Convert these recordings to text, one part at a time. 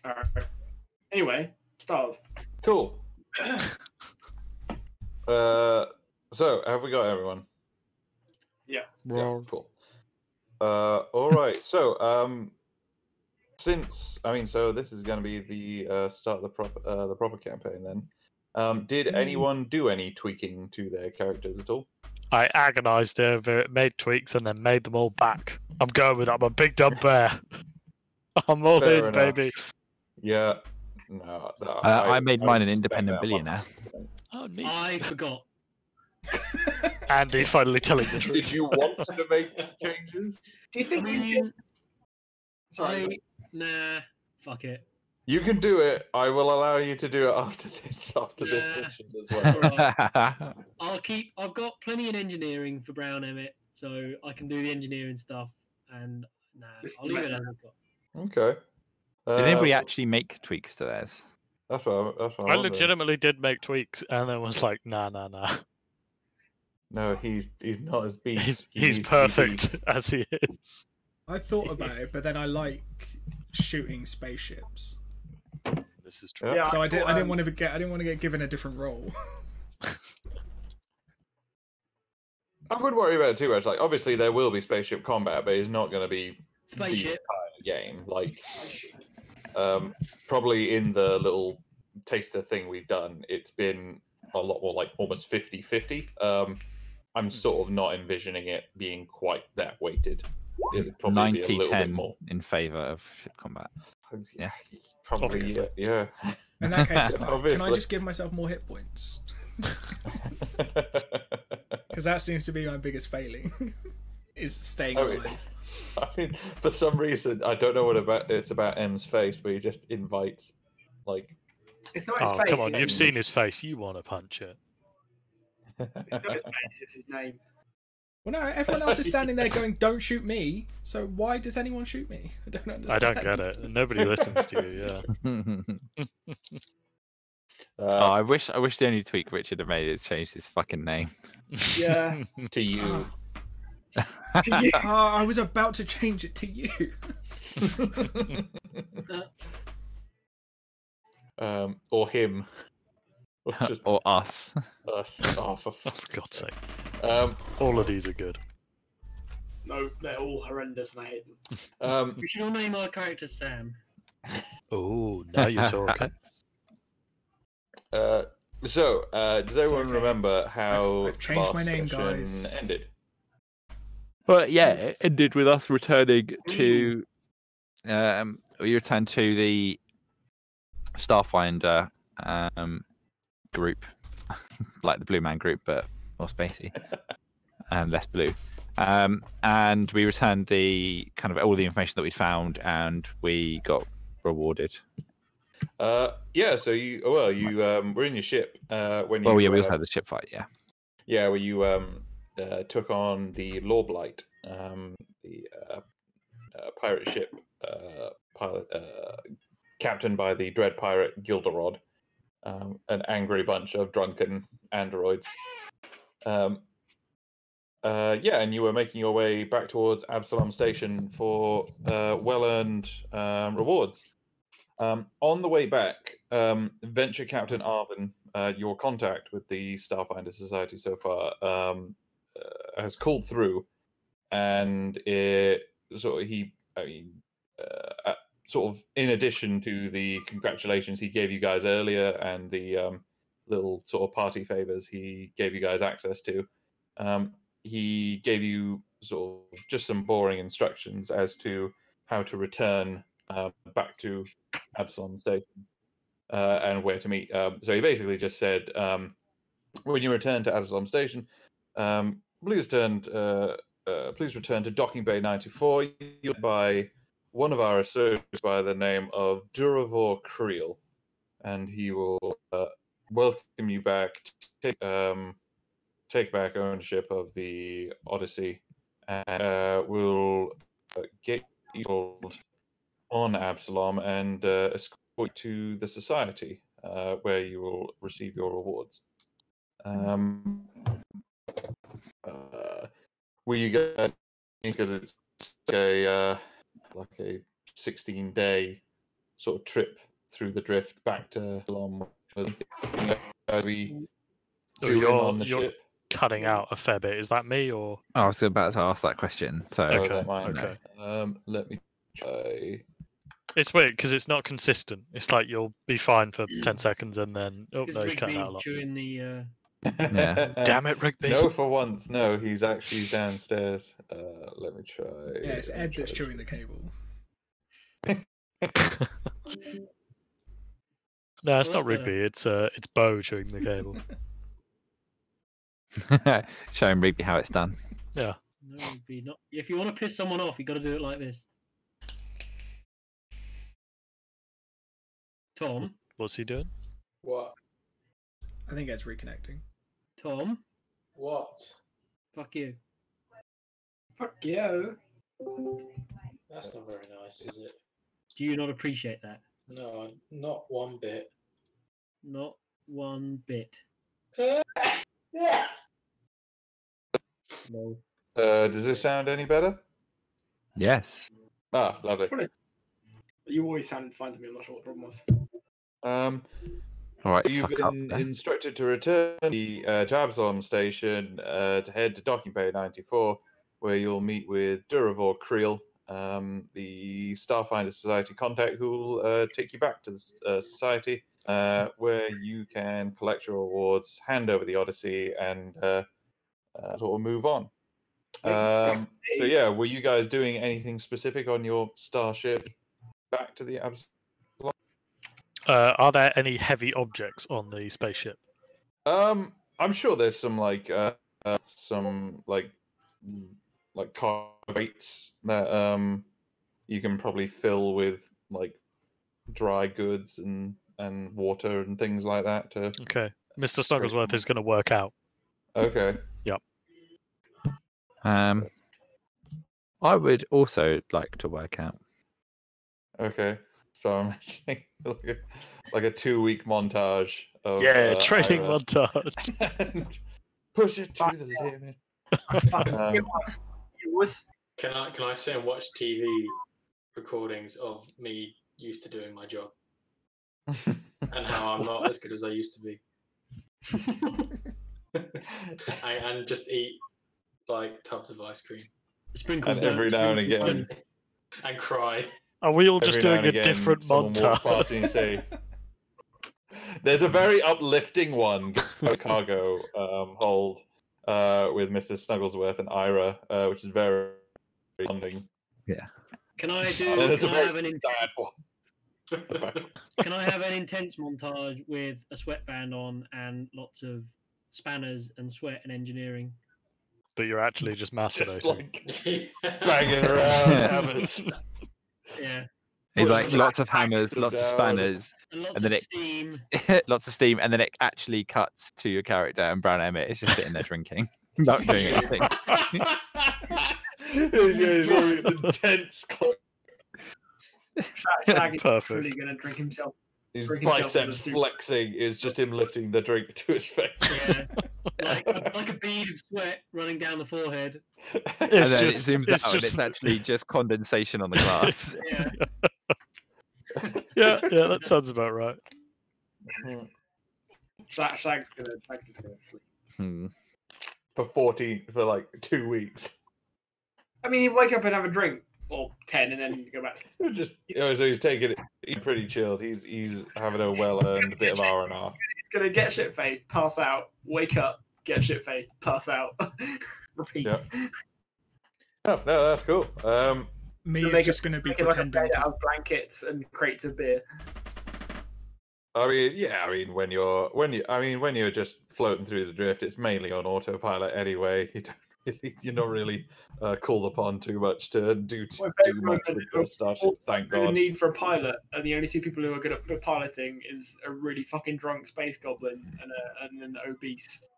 Alright. Anyway, start. Cool. So have we got everyone? Yeah. Yeah. Cool. All right. So so this is going to be the start of the proper campaign then. Did anyone do any tweaking to their characters at all? I agonised over it, made tweaks, and then made them all back. I'm going with that. I'm a big dumb bear. I'm all Fair in, enough. baby. Yeah. No. I made mine an respect independent that billionaire. Oh, neat. I forgot. Andy finally telling the truth. Did you want to make changes? Do you think you should? Sorry. Nah. Fuck it. You can do it. I will allow you to do it after this session as well. Right. I've got plenty in engineering for Brown Emmett, so I can do the engineering stuff. And I'll leave it as I've got. Okay. Did anybody actually make tweaks to theirs? That's what I legitimately did make tweaks, and then was like, nah. No, he's not as beef. He's perfect as he is. I thought about it, but then I like shooting spaceships. This is true. Yeah, So I didn't want to get given a different role. I wouldn't worry about it too much. Like, obviously, there will be spaceship combat, but it's not going to be Spaceship the entire game. Like, probably in the little taster thing we've done, it's been a lot more like almost 50-50. I'm sort of not envisioning it being quite that weighted. It'd probably be a little bit 90-10 more in favour of ship combat. Yeah. Probably, Obviously. yeah. In that case, can I Obviously. just give myself more hit points? Because that seems to be my biggest failing, is staying alive. I mean, for some reason, I don't know it's about M's face, but he just invites, like... It's not his face. Come on, you've seen his face. You want to punch it. It's not his face, it's his name. Well, no, everyone else is standing there going, "Don't shoot me." So why does anyone shoot me? I don't understand. I don't get it. Nobody listens to you. Yeah. I wish the only tweak Richard had made is change his fucking name. Yeah. To you. I was about to change it to you. Or him. Or just Or us. us. Oh, for God's sake. All of these are good. No, they're all horrendous and I hate them. We should all name our character Sam. Oh, now you're talking. Does everyone remember how I've changed my last name, session guys. ended? But yeah, it ended with us returning to we returned to the Starfinder group, like the Blue Man group, but more spacey and less blue. And we returned the kind of all the information that we found, and we got rewarded. Yeah. So you were in your ship when you. Well, yeah, we also had the ship fight. Yeah. Yeah, where you took on the Lawblight, the pirate ship, captained by the dread pirate Gilderod, an angry bunch of drunken androids. And you were making your way back towards Absalom Station for well-earned rewards. On the way back, Venture Captain Arvin, your contact with the Starfinder Society so far, has called through, and in addition to the congratulations he gave you guys earlier and the little sort of party favors he gave you guys access to, he gave you sort of just some boring instructions as to how to return back to Absalom Station and where to meet. So he basically just said, when you return to Absalom Station, please return to Docking Bay 94. You'll by one of our associates by the name of Duravor Creel, and he will welcome you back, take back ownership of the Odyssey, and will get you on Absalom and escort you to the Society, where you will receive your rewards. Will you guys, because it's like a 16-day sort of trip through the drift back to Long. As we do in on the you're ship. cutting out a fair bit. Is that me or? I was about to ask that question. So Oh, is Okay, that mine? okay. Let me try. It's weird because it's not consistent. It's like you'll be fine for 10 seconds and then oh Because no, he's cutting Rigby out a lot. chewing the. Yeah. Damn it, Rigby! No, for once, no. He's downstairs. Let me try. Yeah, it's Ed that's chewing the cable. No, it's Well, not that's better. Rigby. It's Bo chewing the cable. Showing Rigby how it's done. Yeah. No, Rigby, not. If you want to piss someone off, you got to do it like this. Tom. What's he doing? What? I think Ed's reconnecting. Tom. What? Fuck you. Fuck you. That's not very nice, is it? Do you not appreciate that? No, not one bit. Not one bit. Yeah. No. Does this sound any better? Yes. Ah, lovely. You always sounded fine to me. I'm not sure what the problem was. All right. You've Suck up. been Then. instructed to return to Absalom Station to head to Docking Bay 94, where you'll meet with Duravor Creel, the Starfinder Society contact, who will take you back to the Society, where you can collect your rewards, hand over the Odyssey, and sort of move on. So yeah, were you guys doing anything specific on your starship back to the Absalom? Are there any heavy objects on the spaceship? I'm sure there's some cargo crates that you can probably fill with like dry goods and water and things like that to. Okay. Mr. Snugglesworth is going to work out. Okay. I would also like to work out. Okay. So I'm actually like a 2-week montage of training Ira montage. and push it to the limit. Can I sit and watch TV recordings of me used to doing my job and how I'm not as good as I used to be, and just eat like tubs of ice cream Sprinkles And every now and again, and cry. Are we all just every now doing and a again, different someone walks past montage? and you say, "There's a very uplifting one, cargo hold with Mr. Snugglesworth and Ira, which is very bonding. Can I And do? there's a Can I, have very an sad one. can I have an intense montage with a sweatband on and lots of spanners and sweat and engineering? But you're actually just Just masturbating. like banging around hammers. Yeah, He's Push like the lots of back hammers, to lots of down. spanners, and lots And then of it- steam. lots of steam, and then it actually cuts to your character, and Brown Emmett is just sitting there drinking, not doing anything. He's all these intense. Shag is Perfect. really going to drink himself. His Drink himself biceps to the- flexing is just him lifting the drink to his face. Yeah, like a bead of sweat running down the forehead. And It's then just, it zooms it's out, and just, it's actually just condensation on the glass. Yeah, yeah, that sounds about right. Shag's just gonna sleep. Hmm. For like 2 weeks. I mean, he'd wake up and have a drink, or 10, and then go back. Just so he's taking it. He's pretty chilled. He's having a well-earned bit of R&R. He's gonna get shit faced, pass out, wake up, get shit faced, pass out, repeat. Yeah. No, that's cool. Me Make is it- just going to be Make it like a pretending bed to. out of blankets and crates of beer. I mean, yeah. I mean, when you're just floating through the drift, it's mainly on autopilot anyway. You're not really called upon too much to do much with the starship. Thank The God. need for a pilot, and the only two people who are good at piloting is a really fucking drunk space goblin and an obese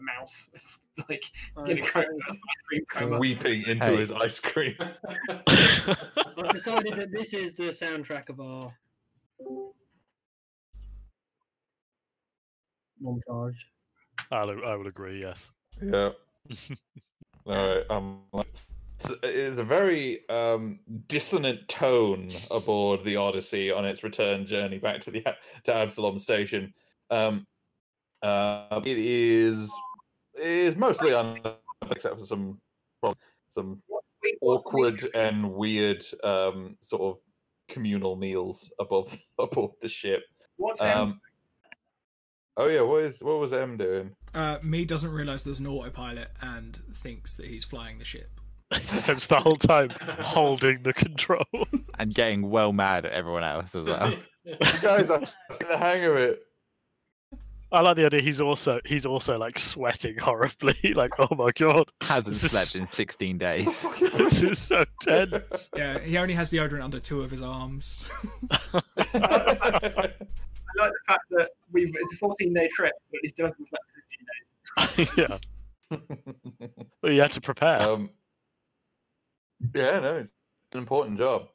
mouse. It's like getting a ice cream coma. Weeping into Hey. his ice cream. I've decided that this is the soundtrack of our montage. I would agree, yes. Yeah. All right. it is a very dissonant tone aboard the Odyssey on its return journey back to to Absalom Station. It is mostly except for some awkward and weird sort of communal meals aboard the ship. What's M? Oh yeah, what was M doing? Me doesn't realise there's an autopilot and thinks that he's flying the ship. He spends the whole time holding the control. And getting well mad at everyone else as well. You guys are getting the hang of it. I like the idea. He's also like sweating horribly. Like, oh my god, Hasn't slept in 16 days. this is so tense. Yeah, he only has deodorant under 2 of his arms. I like the fact that it's a 14-day trip, but he still hasn't slept for 16 days. Yeah. But you had to prepare. Yeah, no, it's an important job.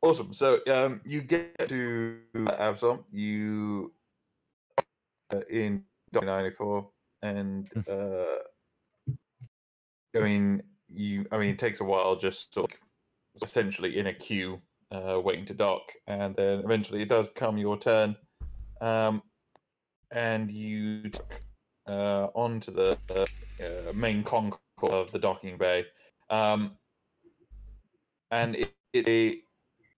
Awesome. So you get to Absalom. You in 94, and it takes a while, just sort of essentially in a queue, waiting to dock, and then eventually it does come your turn, and you onto the main concourse of the docking bay, and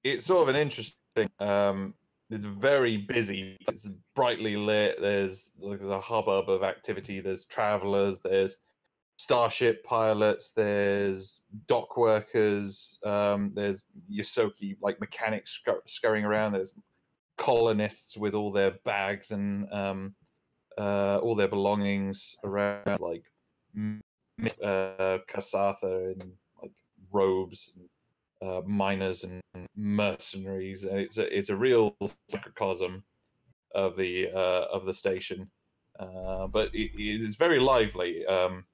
it's sort of an interesting. It's very busy. It's brightly lit. There's a hubbub of activity. There's travelers. There's starship pilots. There's dock workers. There's Yosoki mechanics scurrying around. There's colonists with all their bags and all their belongings around, like Kasatha in robes. Miners and mercenaries, and it's a real microcosm of the station, but it is very lively.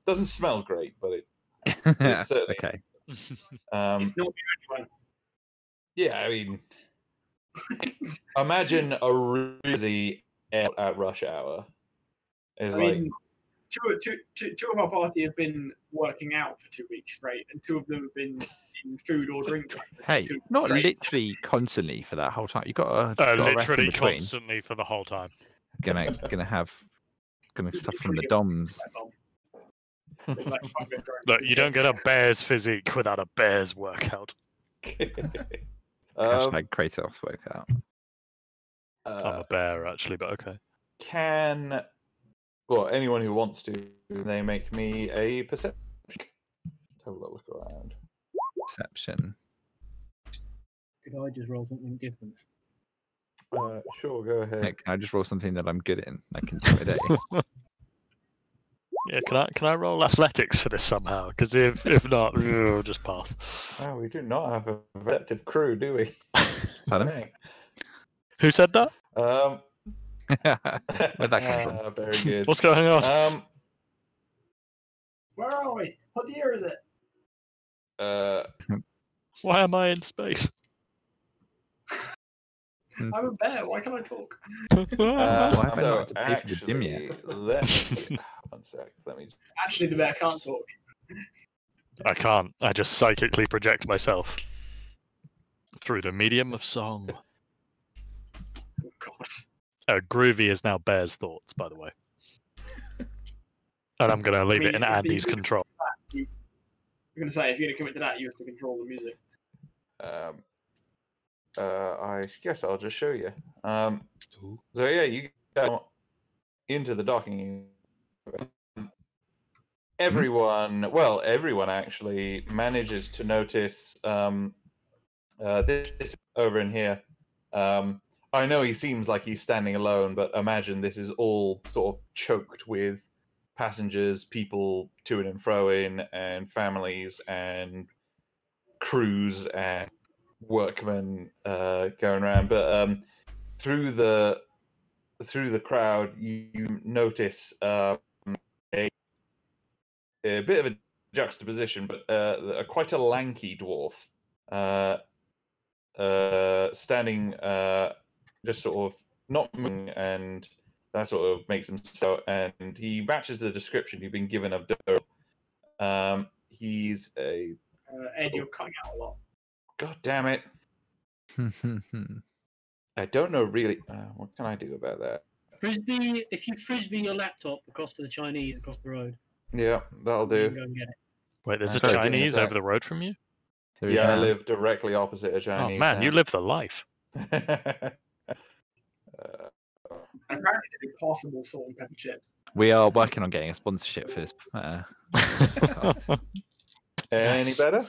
Doesn't smell great, but it's certainly okay. It's not the only one. Yeah, I mean, imagine a busy at rush hour. It's two of our party have been working out for 2 weeks straight, and 2 of them have been in food or drink. Hey, not literally constantly for that whole time. You got to literally constantly for the whole time. Gonna stuff from the DOMs. Look, you don't get a bear's physique without a bear's workout. Hashtag Kratos workout. I'm a bear actually, but okay. Anyone who wants to, they make me a perception. Have a look around. Perception. Could I just roll something different? Sure, go ahead. Hey, can I just roll something that I'm good in? I can do it. Yeah, can I roll athletics for this somehow? Because if not, we'll just pass. Oh, we do not have a receptive crew, do we? Pardon? Who said that? Where'd that come from? Very good. What's going on? Where are we? What year is it? Why am I in space? I'm a bear. Why can't I talk? Why have I not had to pay for the gym yet? One sec. Let me. Actually, the bear can't talk. I can't. I just psychically project myself through the medium of song. Oh God. Groovy is now Bear's thoughts, by the way. And I'm going to leave it in Andy's control. I'm going to say, if you're going to commit to that, you have to control the music. I guess I'll just show you. So yeah, you get into the docking. Everyone actually manages to notice this over in here. I know he seems like he's standing alone, but imagine this is all sort of choked with passengers, people to and froing, and families and crews and workmen going around. But through the crowd, you notice a bit of a juxtaposition, but quite a lanky dwarf standing, just sort of not moving, and that sort of makes him so. And he matches the description you've been given of Doro. He's a. Ed, you're cutting out a lot. God damn it! I don't know really. What can I do about that? Frisbee. If you frisbee your laptop across to the Chinese across the road, Yeah, that'll you do. can go and get it. Wait, there's a Okay, give me a Chinese sec. over the road from you? There is Yeah, I now. live directly opposite a Oh Chinese. man, you now. live the life. Apparently, they do possible salt and pepper chips. We are working on getting a sponsorship for this, this podcast. Any better?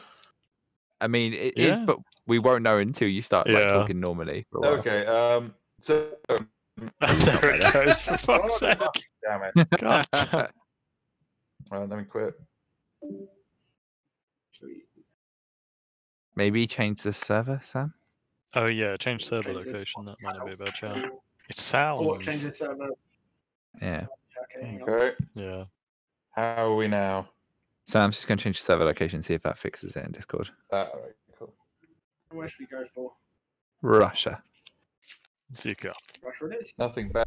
I mean, it is, Yeah. but we won't know until you start like Yeah. talking normally. For a while. Okay. So. There it goes, for fuck's sake. Damn it. God. Right, let me quit. Maybe change the server, Sam. Oh yeah, change server Change it. location. That might be a bad shout. It Oh, change sounds. the server. Yeah. Okay, hang on. Okay. Yeah. How are we now? Sam's just going to change the server location, see if that fixes it in Discord. All right. Cool. Where should we go for? Russia. Zika. Russia it is. Nothing bad.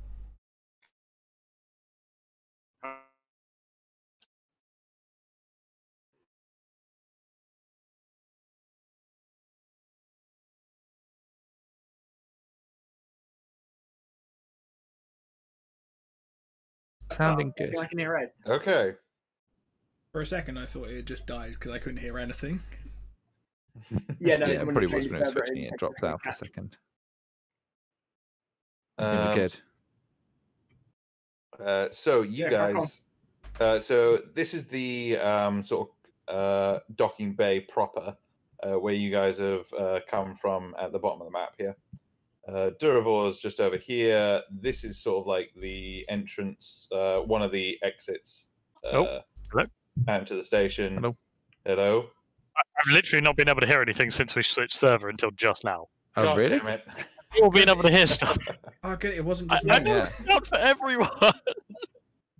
Sounding I think good. I can hear Ed. Okay. For a second, I thought it had just died because I couldn't hear anything. Yeah, no, Yeah, it when probably you was change when it was server, switching. It takes dropped second out for a to catch. second. I think we're good. So you Yeah, crack guys, so this is the sort of docking bay proper, where you guys have come from at the bottom of the map here. Duravor's just over here. This is sort of like the entrance, one of the exits. Oh, hello. Out to the station. Hello. Hello. I've literally not been able to hear anything since we switched server until just now. Oh, God really? damn it. You'll be able to hear stuff. Oh, good. It wasn't just I me. know Yeah. it's not for everyone. All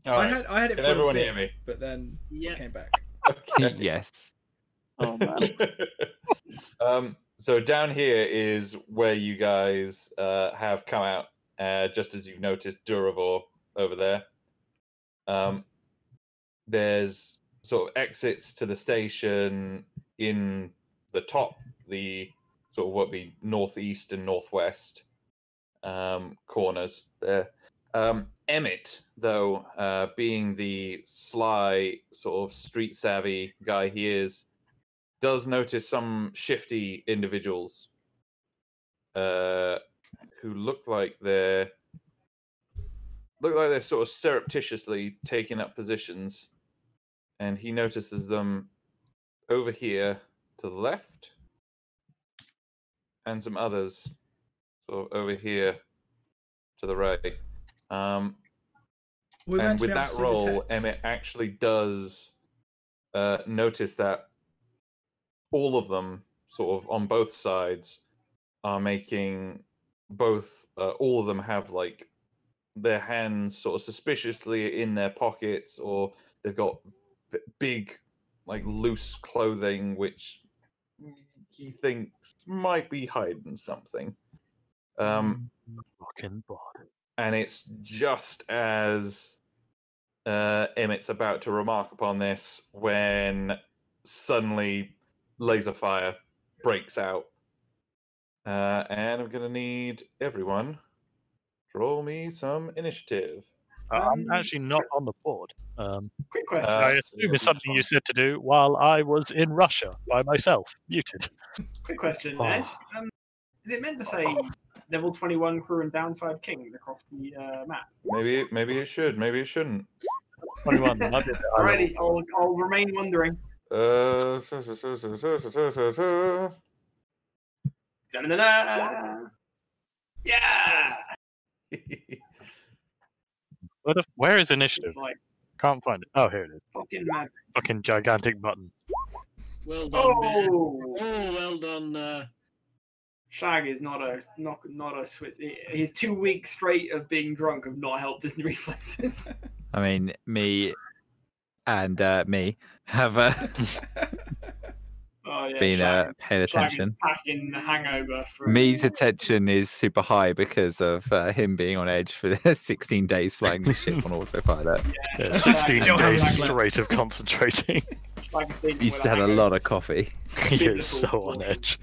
I right. had it Can for a everyone bit, hear me? but then Yeah. it came back. Okay. Yes. Oh man. So down here is where you guys have come out, just as you've noticed Duravor over there. There's sort of exits to the station in the top, the sort of what be northeast and northwest corners there. Emmett, though, being the sly sort of street savvy guy he is, does notice some shifty individuals who look like they're sort of surreptitiously taking up positions, and he notices them over here to the left, and some others sort of over here to the right. We're meant And to be with able that to see the roll, text. Emmett actually does notice that all of them, sort of on both sides, are making both. All of them have like their hands sort of suspiciously in their pockets, or they've got big, like loose clothing, which he thinks might be hiding something. Fucking bot. And it's just as Emmett's about to remark upon this when suddenly laser fire breaks out. And I'm going to need everyone to roll me some initiative. I'm actually not on the board. Quick question. I assume it's something you said to do while I was in Russia by myself, muted. Quick question, Oh. Ed. Is it meant to say level 21 crew and downside king across the map? Maybe it should. Maybe it shouldn't. 21. might be a bit high Alrighty, level. I'll remain wondering. Da-da-da-da. Yeah! Where is initiative? It's like Can't find it. Oh, here it is. fucking mad. Fucking gigantic button. Well done. man. Oh! Oh, well done. Shag is not a Swiss. His 2 weeks straight of being drunk have not helped his reflexes. I mean, me and me have Oh yeah, been Shag, paying Shag is attention. packing the hangover from Me's attention is super high because of him being on edge for 16 days flying the ship on autopilot. Yeah, Shag 16 is Still days hasn't like- straight of concentrating. flashback of thinking He's had a lot of coffee. He Give is it a so on full edge.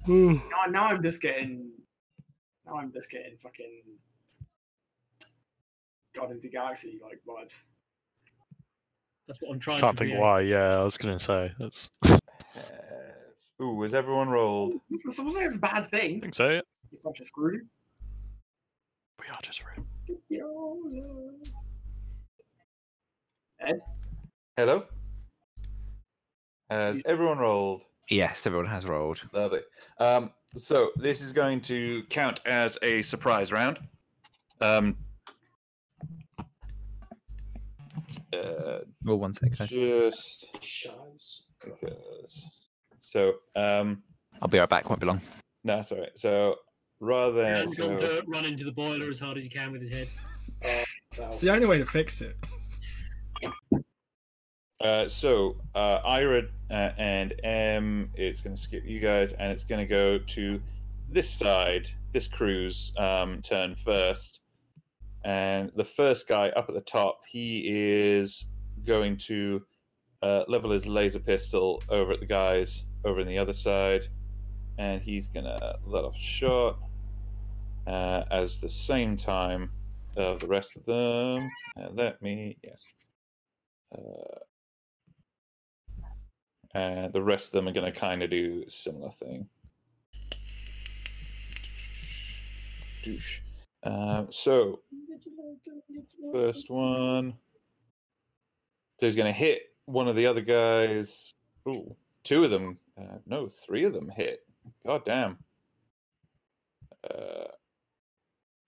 Now I'm just getting. Now I'm just getting fucking Guardians of the Galaxy like vibes. That's what I'm trying Can't to think create. why. Yeah, I was gonna say that's. Ooh, is everyone rolled? It's not like it's a bad thing. I think so. Yeah. You're a bunch of screwed. We are just rude. Ed? Hello? Has everyone rolled? Yes, everyone has rolled. Lovely. So this is going to count as a surprise round. Well, one sec, guys. Just Shaz. because. So, I'll be right back. Won't be long. no, sorry. So rather than He's got to run into the boiler as hard as he can with his head. It's the only way to fix it. Ira and M, it's going to skip you guys, and it's going to go to this side, this crew's turn first. And the first guy up at the top, he is going to level his laser pistol over at the guys over on the other side, and he's going to let off a shot as the same time of the rest of them. And the rest of them are going to kind of do a similar thing. So, first one. So he's going to hit one of the other guys. Ooh, two of them. No, three of them hit. God damn.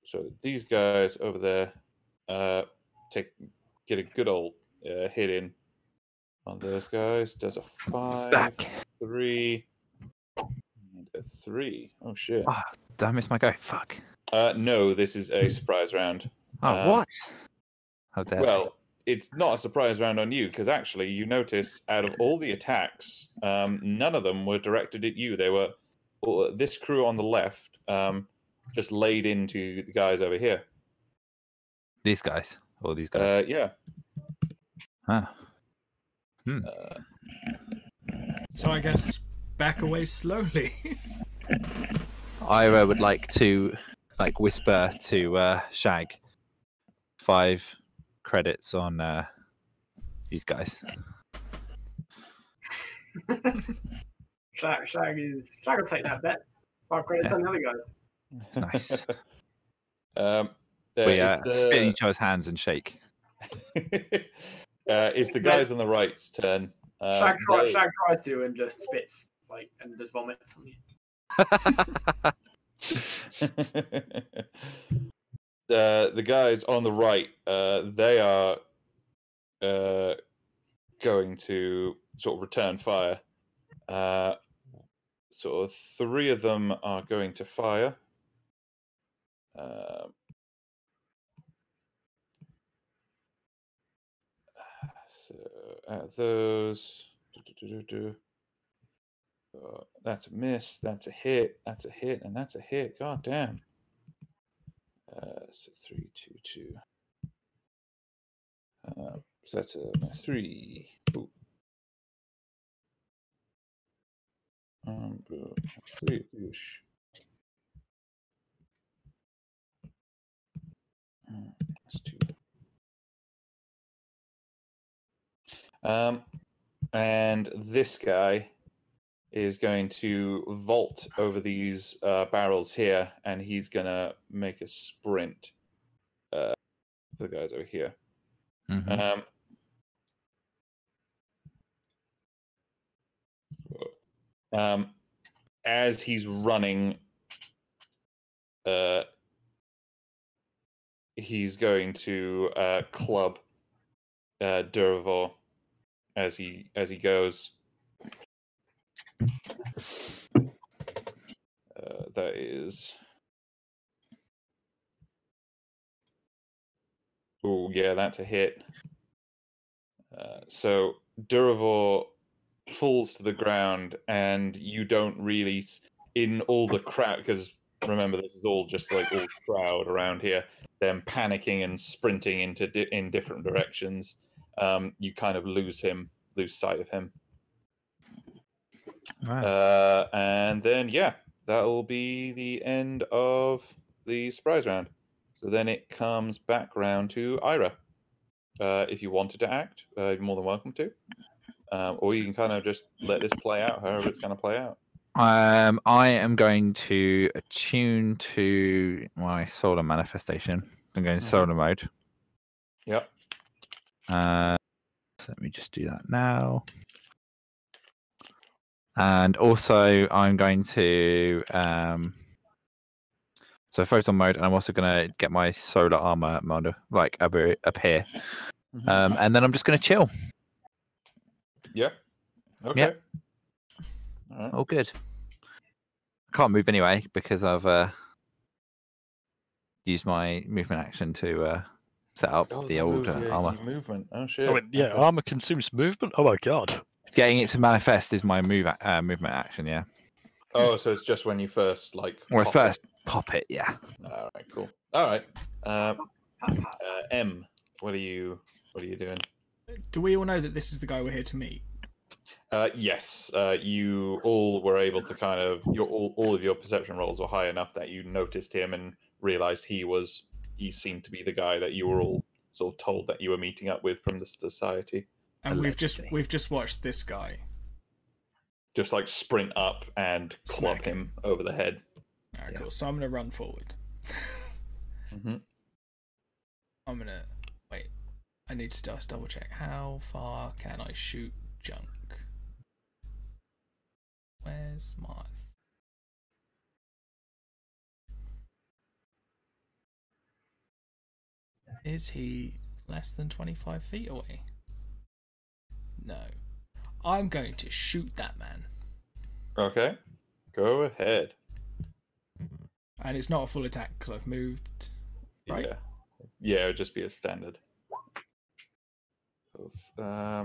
So these guys over there get a good old hit in on those guys. Does a 5, Back. 3, and a 3. Oh shit. Ah, did I miss my go? Fuck. No, this is a surprise round. Oh, what? How dare Well, it's not a surprise round on you because actually you notice out of all the attacks, none of them were directed at you. They were this crew on the left just laid into the guys over here. these guys? Or these guys? Yeah. Ah. So I guess back away slowly. Ira would like to whisper to Shag 5 credits on these guys. Shag will take that bet. 5 credits on the other guys. Nice. There We is spit in each other's hands and shake. it's the guys on the right's turn. Shag tries to and just spits and just vomits on you. The guys on the right, they are going to sort of return fire. Sort of 3 of them are going to fire. So those, that's a miss, that's a hit, and that's a hit. God damn. So 3, 2, 2. So that's a 3. Ooh. 3. Oosh. That's 2. And this guy is going to vault over these barrels here, and he's gonna make a sprint. The guys over here. Mm-hmm. As he's running, he's going to club Durivor as he goes. That is. Oh yeah, that's a hit. So Durivor falls to the ground, and you don't really, in all the crowd, because remember this is all just like all crowd around here, them panicking and sprinting in different directions. You kind of lose sight of him. Right. And then that'll be the end of the surprise round. So then it comes back round to Ira. If you wanted to act, you're more than welcome to. Or you can kind of just let this play out however it's going to play out. I am going to attune to my solar manifestation. I'm going solar mode. Yep. Let me just do that now. And also, I'm going to so photon mode, and I'm also going to get my solar armor mode like up here. And then I'm just going to chill. Yeah. Okay. Yep. All right. All good. I can't move anyway because I've used my movement action to set up the old armor. Movement. Oh shit. I mean, yeah, Okay. armor consumes movement. Oh my god. Getting it to manifest is my movement action. Yeah. Oh, so it's just when you first When I pop first it. pop it. Yeah. All right. Cool. All right. M, what are you doing? Do we all know that this is the guy we're here to meet? Yes. You all were able to kind of all of your perception rolls were high enough that you noticed him and realized he seemed to be the guy that you were all sort of told that you were meeting up with from the society. And Allegedly. we've just watched this guy. Just like sprint up and club Smack him over the head. Alright, cool. So I'm gonna run forward. Mm-hmm. I'm gonna wait. I need to just double check. How far can I shoot junk? Where's Mars? Is he less than 25 feet away? No. I'm going to shoot that man. Okay. Go ahead. And it's not a full attack because I've moved. Right? Yeah. Yeah, it would just be a standard. I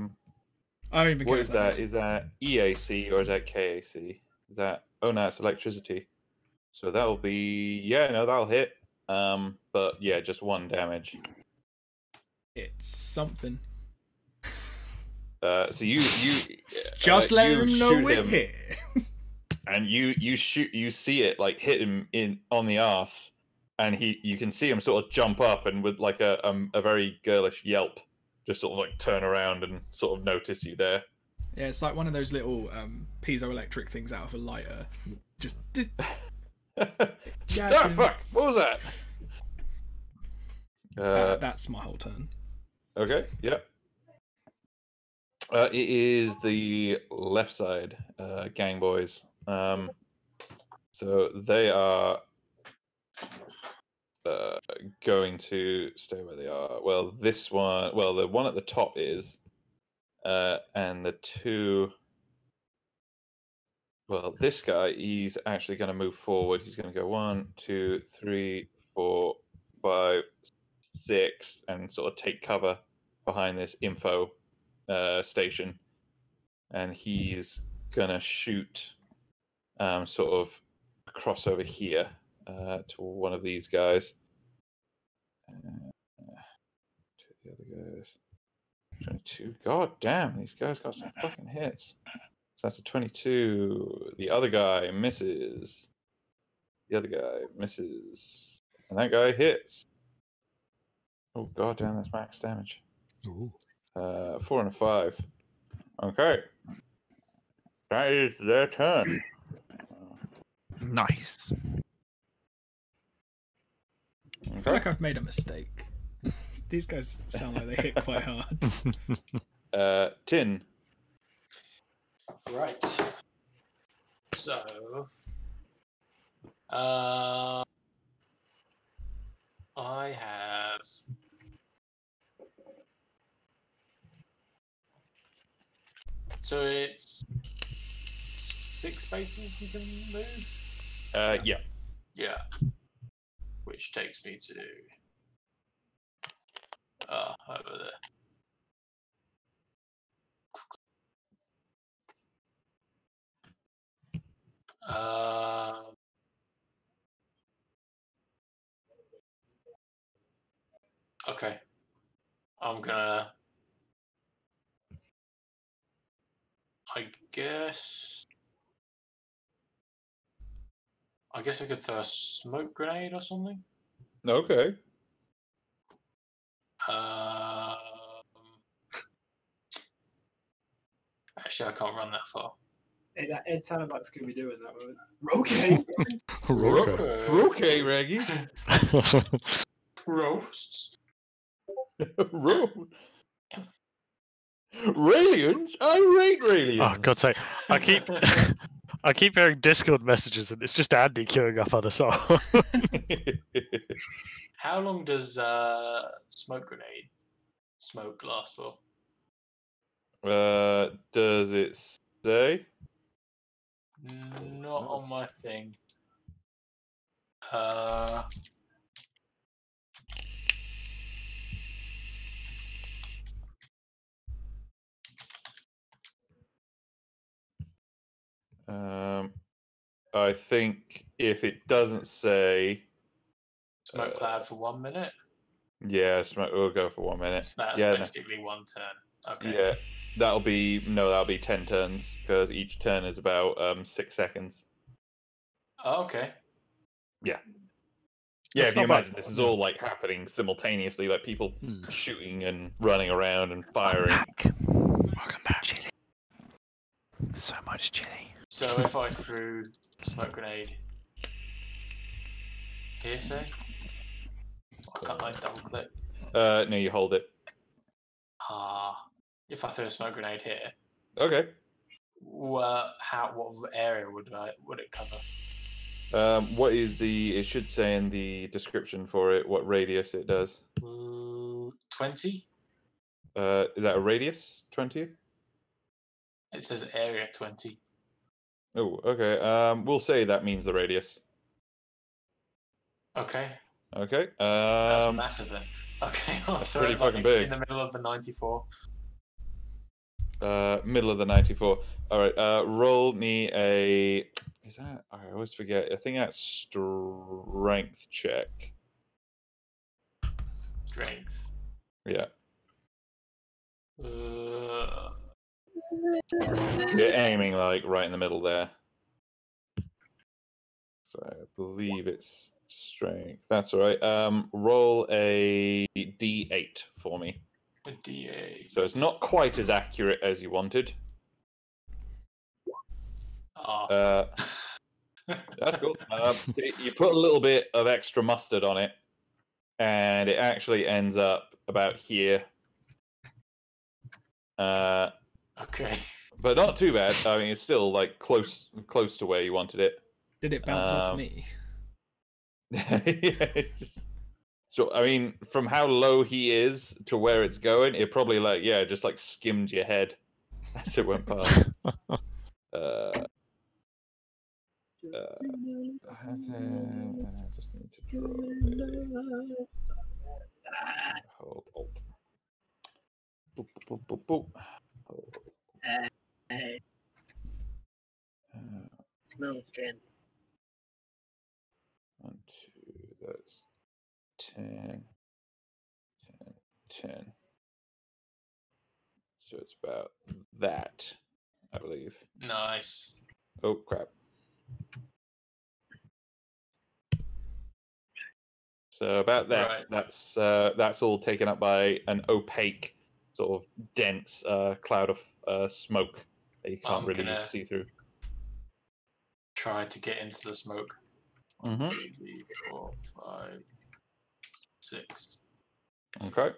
don't even What care is if that? Is that EAC or is that KAC? Is that? Oh no, it's electricity. So that'll be that'll hit. But yeah, just 1 damage. It's something. So you Just let you him know shoot we're him, here. and you see it like hit him on the arse, and you can see him sort of jump up and with like a very girlish yelp, just sort of like turn around and sort of notice you there. Yeah, it's like one of those little piezoelectric things out of a lighter. Just. Ah, fuck! What was that? That's my whole turn. Okay. Yep. It is the left side, gang boys. So they are going to stay where they are. Well, the one at the top is, and the two. Well, this guy, he's actually going to move forward. He's going to go 1, 2, 3, 4, 5, 6, and sort of take cover behind this info station. And he's going to shoot sort of across over here to one of these guys. To the other guys. 22. God damn, these guys got some fucking hits. So that's a 22. The other guy misses. The other guy misses. And that guy hits. Oh, god damn, that's max damage. Ooh. 4 and a 5. Okay. That is their turn. Nice. I feel like I've made a mistake. These guys sound like they hit quite hard. Tin. Right. So, I have it's 6 spaces you can move. Yeah. Yeah. Which takes me to over there. I'm gonna. I guess I could throw a smoke grenade or something. Okay. Um, Actually, I can't run that far. It sounded like Scooby Doo in that moment. Okay. Okay, Reggie. Roasts. Raelians? I rate Raelians. Oh, God's sake. I keep hearing Discord messages and it's just Andy queuing up other songs. How long does smoke grenade smoke last for? Does it say? Not on my thing. I think if it doesn't say Smoke cloud for 1 minute. yeah, we'll go for 1 minute. So that's Yeah, basically 1 turn. Okay. yeah, that'll be 10 turns because each turn is about 6 seconds. Oh, okay. Yeah, That's if you not bad. imagine this is all like happening simultaneously, like people shooting and running around and firing. Welcome back. Chili. So much chili. So if I threw a smoke grenade here, say, I can't like double click. No, you hold it. If I threw a smoke grenade here, Okay. what area would it cover? What is it should say in the description for it what radius it does. 20. Is that a radius? 20? It says area 20. Oh, okay. We'll say that means the radius. Okay. Okay. That's massive then. Okay, I'll That's throw pretty it fucking like big. in the middle of the 94. Middle of the 94. All right. Roll me a. Is that? I always forget. I think that's strength check. Strength. Yeah. Uh, You're aiming like right in the middle there. So I believe it's strength. That's all right. Roll a d8 for me. a D8. So it's not quite as accurate as you wanted. That's cool. So you put a little bit of extra mustard on it, and it actually ends up about here. Okay. But not too bad. I mean, it's still like close to where you wanted it. Did it bounce off me? Yeah, so I mean, from how low he is to where it's going, it probably just like skimmed your head as it went past. I just need to draw. Hold Alt. Boop, boop, boop, boop, boop. Hold. Smells good. 1, 2, that's 10, 10, 10. So it's about that, I believe. Nice. Oh crap. So about that. Right. That's all taken up by an opaque, sort of dense cloud of smoke that you can't I'm really gonna- see through. Try to get into the smoke. 1, 2, 3, 4, 5, 6. Okay.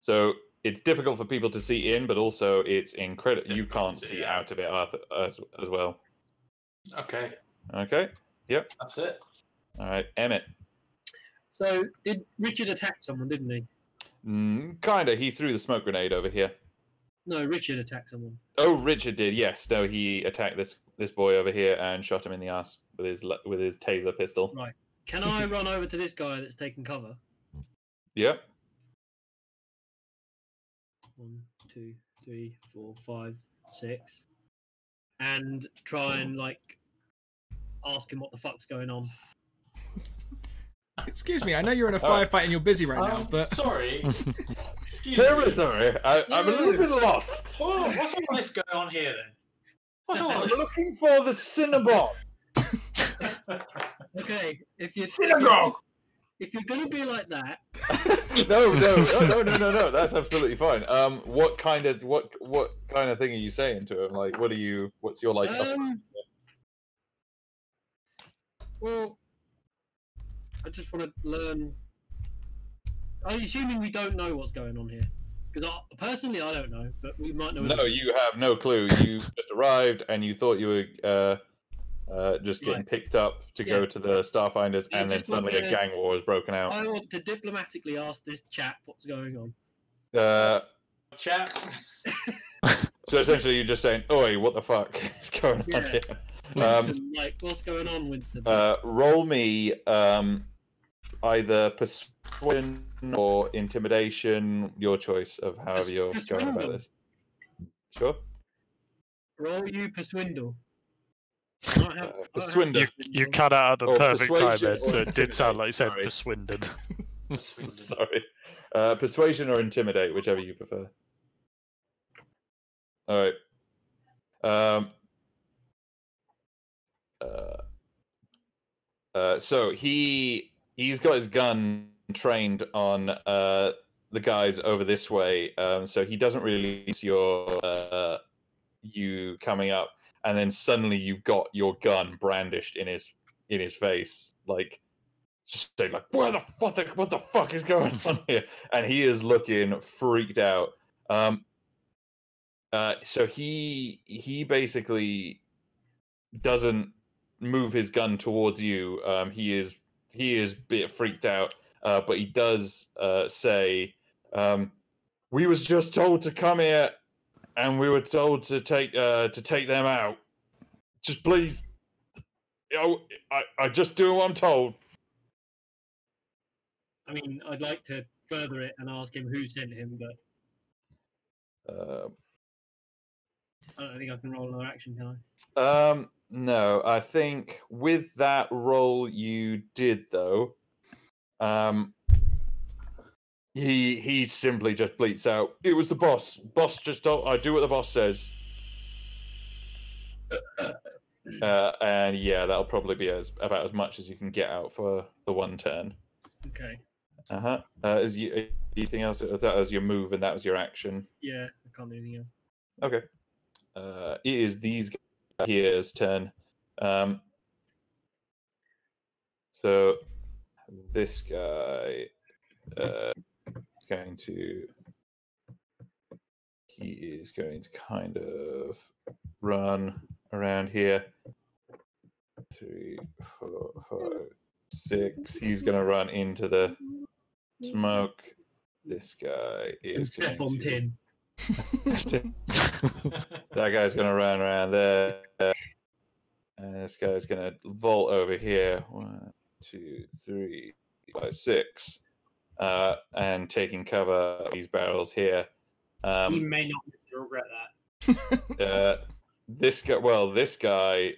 So it's difficult for people to see in, but also it's incredible. You Difficult can't to see see out. out of it as well. Okay, Okay. Yep. that's it. All right, Emmett. So did Richard attack someone, didn't he? Kinda. He threw the smoke grenade over here. No, Richard attacked someone. Oh, Richard did. Yes. No, he attacked this boy over here and shot him in the ass with his taser pistol. Right. Can I run over to this guy that's taking cover? Yep. 1, 2, 3, 4, 5, 6, and try and like ask him what the fuck's going on. Excuse me, I know you're in a firefight and you're busy right now, but Sorry. Excuse Terribly me. sorry. I'm a little bit lost. What's all this going on here then? What's all I'm this? looking for the Cinnabon. Okay, if you're Synagogue. if you're gonna be like that, No. That's absolutely fine. What kind of thing are you saying to him? Like, what's your like? well, I just want to learn. I'm assuming we don't know what's going on here, because personally I don't know, but we might know. No, you have no clue. You just arrived and you thought you were just getting picked up to go to the Starfinders, and then suddenly a gang war has broken out. I want to diplomatically ask this chap what's going on. Chat. So essentially, you're just saying, "Oi, what the fuck is going on here?" Winston, like, what's going on, Winston? Roll me either persuasion or intimidation, your choice of however you're going about this. Sure. Roll you perswindle. Perswindle. You cut out at the Or perfect time, persuasion Ed, so or it did sound like you said Sorry. perswinded. Sorry. Persuasion or intimidate, whichever you prefer. All right. So he's got his gun trained on the guys over this way, so he doesn't really see you coming up, and then suddenly you've got your gun brandished in his face, like just saying like, what the fuck is going on here? And he is looking freaked out. So he basically doesn't move his gun towards you. He is a bit freaked out, but he does say, "We was just told to come here, and we were told to take them out. Just please, I just do what I'm told." I mean, I'd like to further it and ask him who sent him, but I don't think I can roll another action, can I? No, I think with that roll you did though, he simply just bleats out, "It was the boss. Boss just told I do what the boss says." And yeah, that'll probably be about as much as you can get out for the one turn. Okay. Is anything else? That was your move, and that was your action. Yeah, I can't do anything else. Okay. It is these guys here's turn. So this guy he is going to kind of run around here. 3, 4, 5, 6. He's going to run into the smoke. This guy is Step on tin. That guy's going to run around there. And this guy's going to vault over here. 1, 2, 3, 5, 6. And taking cover of these barrels here. He may not regret that. This guy,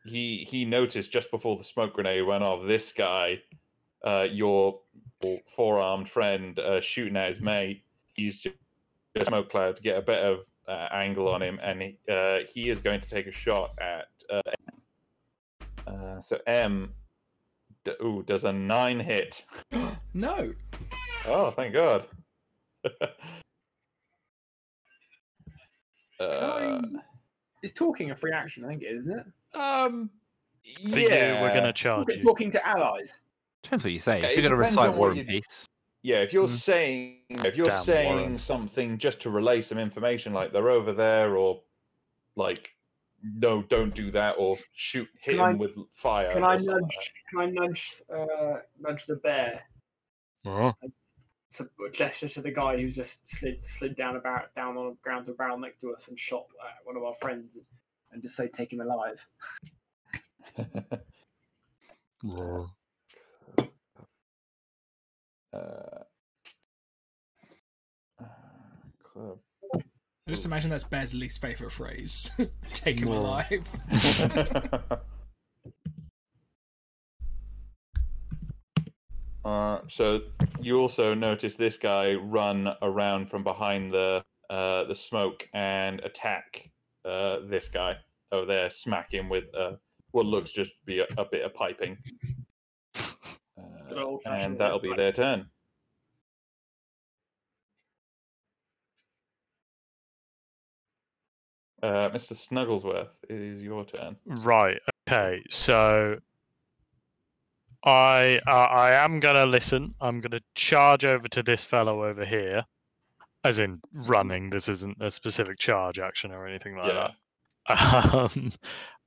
he noticed just before the smoke grenade went off, this guy, your four-armed friend, shooting at his mate. He's just a smoke cloud to get a better angle on him, and he is going to take a shot at so M does a 9 hit. No. Oh, thank God. Is talking a free action? I think it is, isn't it? For you, we're going to charge you. Talking to allies. Depends what you say. Yeah, If it you're going to depends on recite War what and you- Peace, Yeah, if you're saying Damn Warren. something just to relay some information, like they're over there, or like no, don't do that, or hit him with fire. Can or I something nudge the bear Oh. to gesture to the guy who's just slid down on the ground to a barrel next to us and shot one of our friends, and just say, "Take him alive." Oh. Club. I just imagine that's Bear's least favourite phrase. Take him Whoa. alive. So you also notice this guy run around from behind the smoke and attack this guy over there, smack him with what looks just to be a bit of piping. And that'll be their turn. Mr. Snugglesworth, it is your turn. Right. Okay. So I am gonna listen. I'm gonna charge over to this fellow over here, as in running. This isn't a specific charge action or anything like that.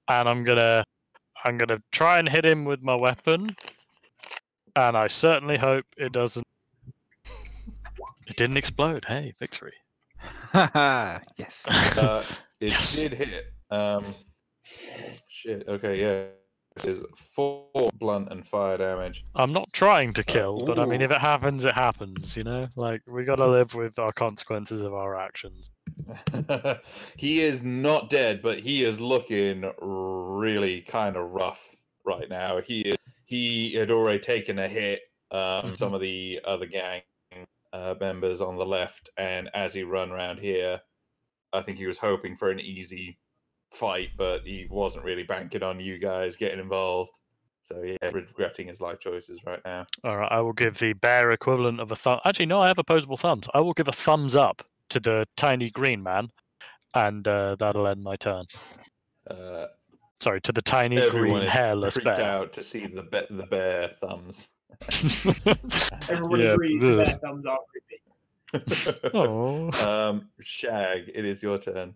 And I'm gonna try and hit him with my weapon, and I certainly hope it doesn't. It didn't explode. Hey, victory! Yes. It Yes. did hit. Shit. Okay, yeah. This is 4 blunt and fire damage. I'm not trying to kill, but I mean, ooh. if it happens, it happens. You know, like we gotta live with our consequences of our actions. He is not dead, but he is looking really kind of rough right now. He had already taken a hit. Some of the other gang members on the left, and as he run around here, I think he was hoping for an easy fight, but he wasn't really banking on you guys getting involved. So yeah, regretting his life choices right now. All right, I will give the bear equivalent of a thumb. Actually, no, I have opposable thumbs. I will give a thumbs up to the tiny green man, and that'll end my turn. Sorry, to the tiny Everyone green is hairless freaked bear. out to see the bear thumbs. Everyone Yeah, agrees ugh. their thumbs are creepy. Oh. Shag, it is your turn.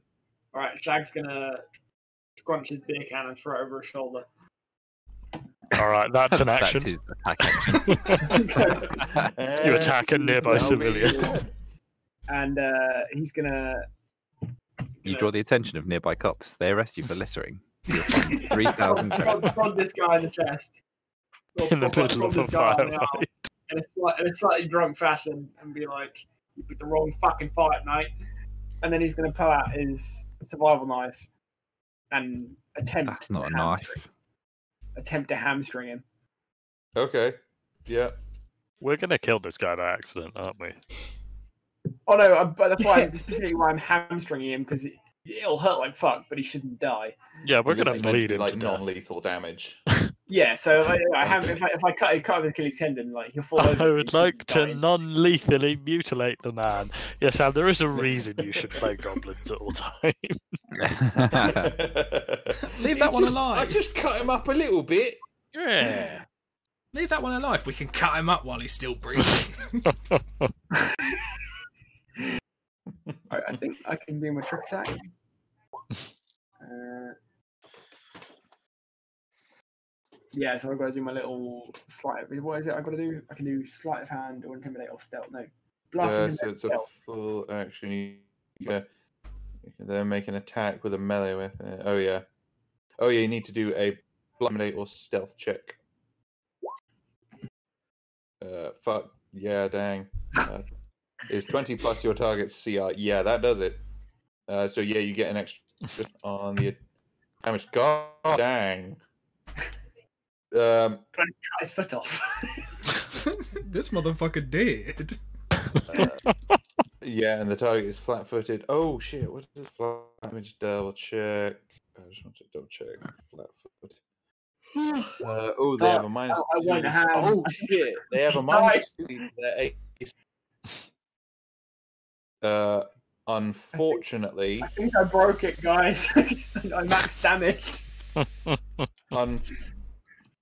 All right, Shag's gonna scrunch his beer can and throw it over his shoulder. All right, that's an action. That's his attack action. You attack a nearby That'll be civilian. it. And he's gonna. You draw the attention of nearby cops. They arrest you for littering. You're fined 3,000 credits. Prod this guy in the chest. In the middle of a firefight. In a slightly drunk fashion, and be like, "You picked the wrong fucking fight, mate." And then he's gonna pull out his survival knife and attempt. That's not a to knife. Attempt to hamstring him. Okay. Yeah. We're gonna kill this guy by accident, aren't we? Oh no, but that's why specifically why I'm hamstringing him, because it'll hurt like fuck, but he shouldn't die. Yeah, we're This gonna is meant to bleed be him like to death. non-lethal damage. Yeah, so if I cut his Achilles tendon, like he'll fall over. I would he like to shouldn't die. non-lethally mutilate the man. Yes, Sam, there is a reason you should play goblins at all times. Leave that one I alive. just cut him up a little bit. Yeah. Leave that one alive. We can cut him up while he's still breathing. Alright, I think I can do my trick attack. Yeah, so I've got to do my little sleight. What is it I've got to do? I can do sleight of hand or intimidate or stealth. No, bluff. So Intimidate, it's a stealth. full action. You can then make an attack with a melee weapon. Oh yeah. You need to do a bluff, intimidate, or stealth check. Fuck. Yeah, dang. Is 20 plus your target's CR? Yeah, that does it. So yeah, you get an extra on the damage. God dang. Trying to cut his foot off. This motherfucker did. Yeah, and the target is flat-footed. Oh shit! What does flat? Let me just double check. I just want to double check. Flat-footed. Oh, they have a minus. I won't two. have- Oh shit! They have a minus 2 to their AC. Unfortunately, I think I broke it, guys. I max damaged.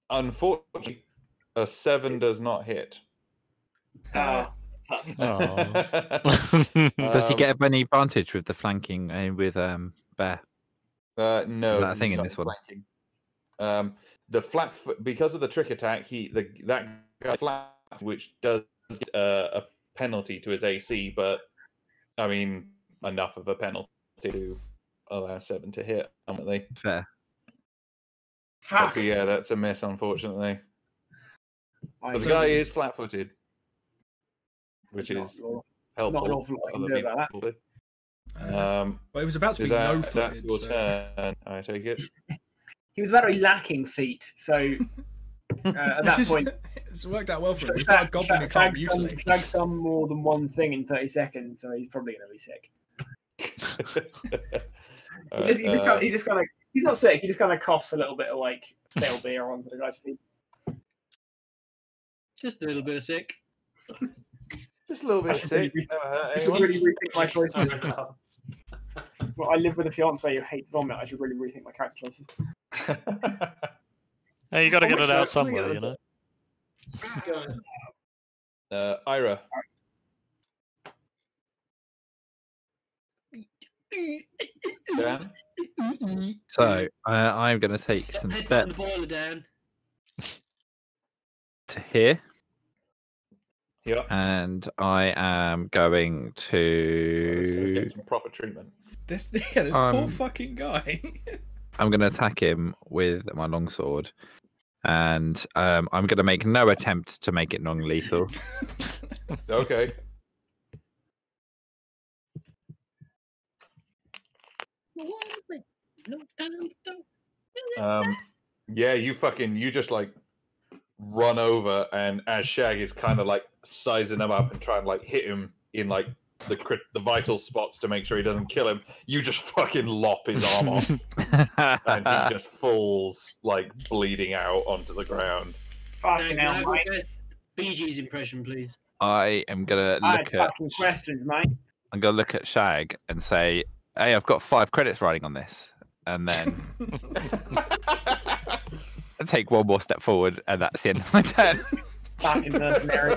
unfortunately, a 7 does not hit. Oh. Does he get any advantage with the flanking with bear? No, That 'cause thing he's in not this one? flanking. The flat foot, because of the trick attack, that guy flat, which does a penalty to his AC, but I mean enough of a penalty to allow 7 to hit. Ultimately, Fair. Fuck. so yeah, that's a miss, unfortunately. I But the guy is flat-footed, which Not is an awful helpful. lot I can other do about people. Well, it was about to Is be that, no that's footed. your So. turn? I take it. He was very lacking feet, so At that point, it's worked out well for him. We've got a goblin who can't mutilate. Shag's done more than one thing in 30 seconds, so he's probably going to be sick. He's not sick. He just kind of coughs a little bit of like stale beer onto the guy's feet. Just a little bit of sick. Just a little bit sick. I should really rethink my choices. Well, I live with a fiance who hates vomit. I should really rethink my character choices. Hey, you got to get it out somewhere, you know. Ira. Dan? So I'm going to take some Head steps the boiler down. to here, Yeah. and I am going Let's to. get some proper treatment. This poor fucking guy. I'm going to attack him with my longsword, and I'm going to make no attempt to make it non-lethal. Okay. Yeah, you just like run over, and as Shag is kind of like sizing him up and trying to like hit him in like the vital spots to make sure he doesn't kill him, you just fucking lop his arm off, and he just falls like bleeding out onto the ground. Fucking hell, mate. BG's impression, please. I am going to look at. Fucking questions, mate. I'm going to look at Shag and say, "Hey, I've got 5 credits riding on this," and then I take one more step forward, and that's the end of my turn. Fucking mercenary.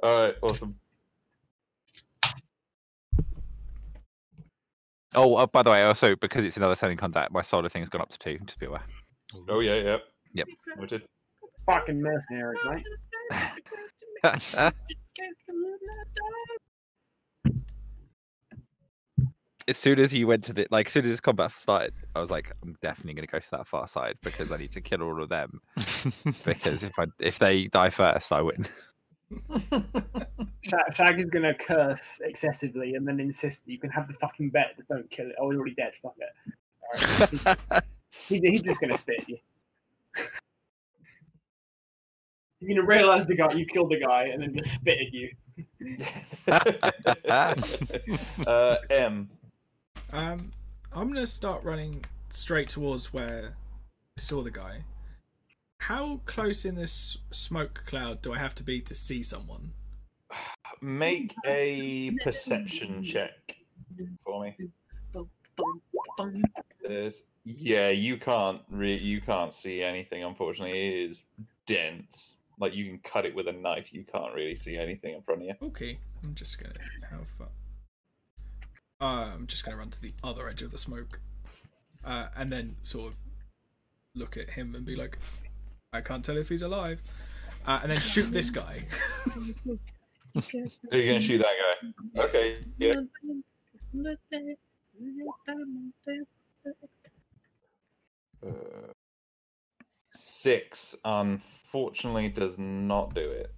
All right, awesome. Oh, by the way, also because it's another sending contact, my solar thing's gone up to 2. Just be aware. Oh yeah. Yep. Noted. Fucking mercenaries, mate. As soon as you went to the as soon as this combat started, I was like, I'm definitely going to go to that far side because I need to kill all of them. Because if they die first, I win. Shag is going to curse excessively and then insist that you can have the fucking bet. Just don't kill it. Oh, he's already dead. Fuck it. Right. He's just going to spit at you. He's going to realise you killed the guy and then just spit at you. M. I'm gonna start running straight towards where I saw the guy. How close in this smoke cloud do I have to be to see someone? Make a perception check for me. You can't see anything. Unfortunately, it is dense. Like you can cut it with a knife. You can't really see anything in front of you. Okay, I'm just gonna I'm just gonna run to the other edge of the smoke, and then sort of look at him and be like, I can't tell if he's alive, and then shoot this guy. You're gonna shoot that guy? Okay, yeah. 6 unfortunately does not do it.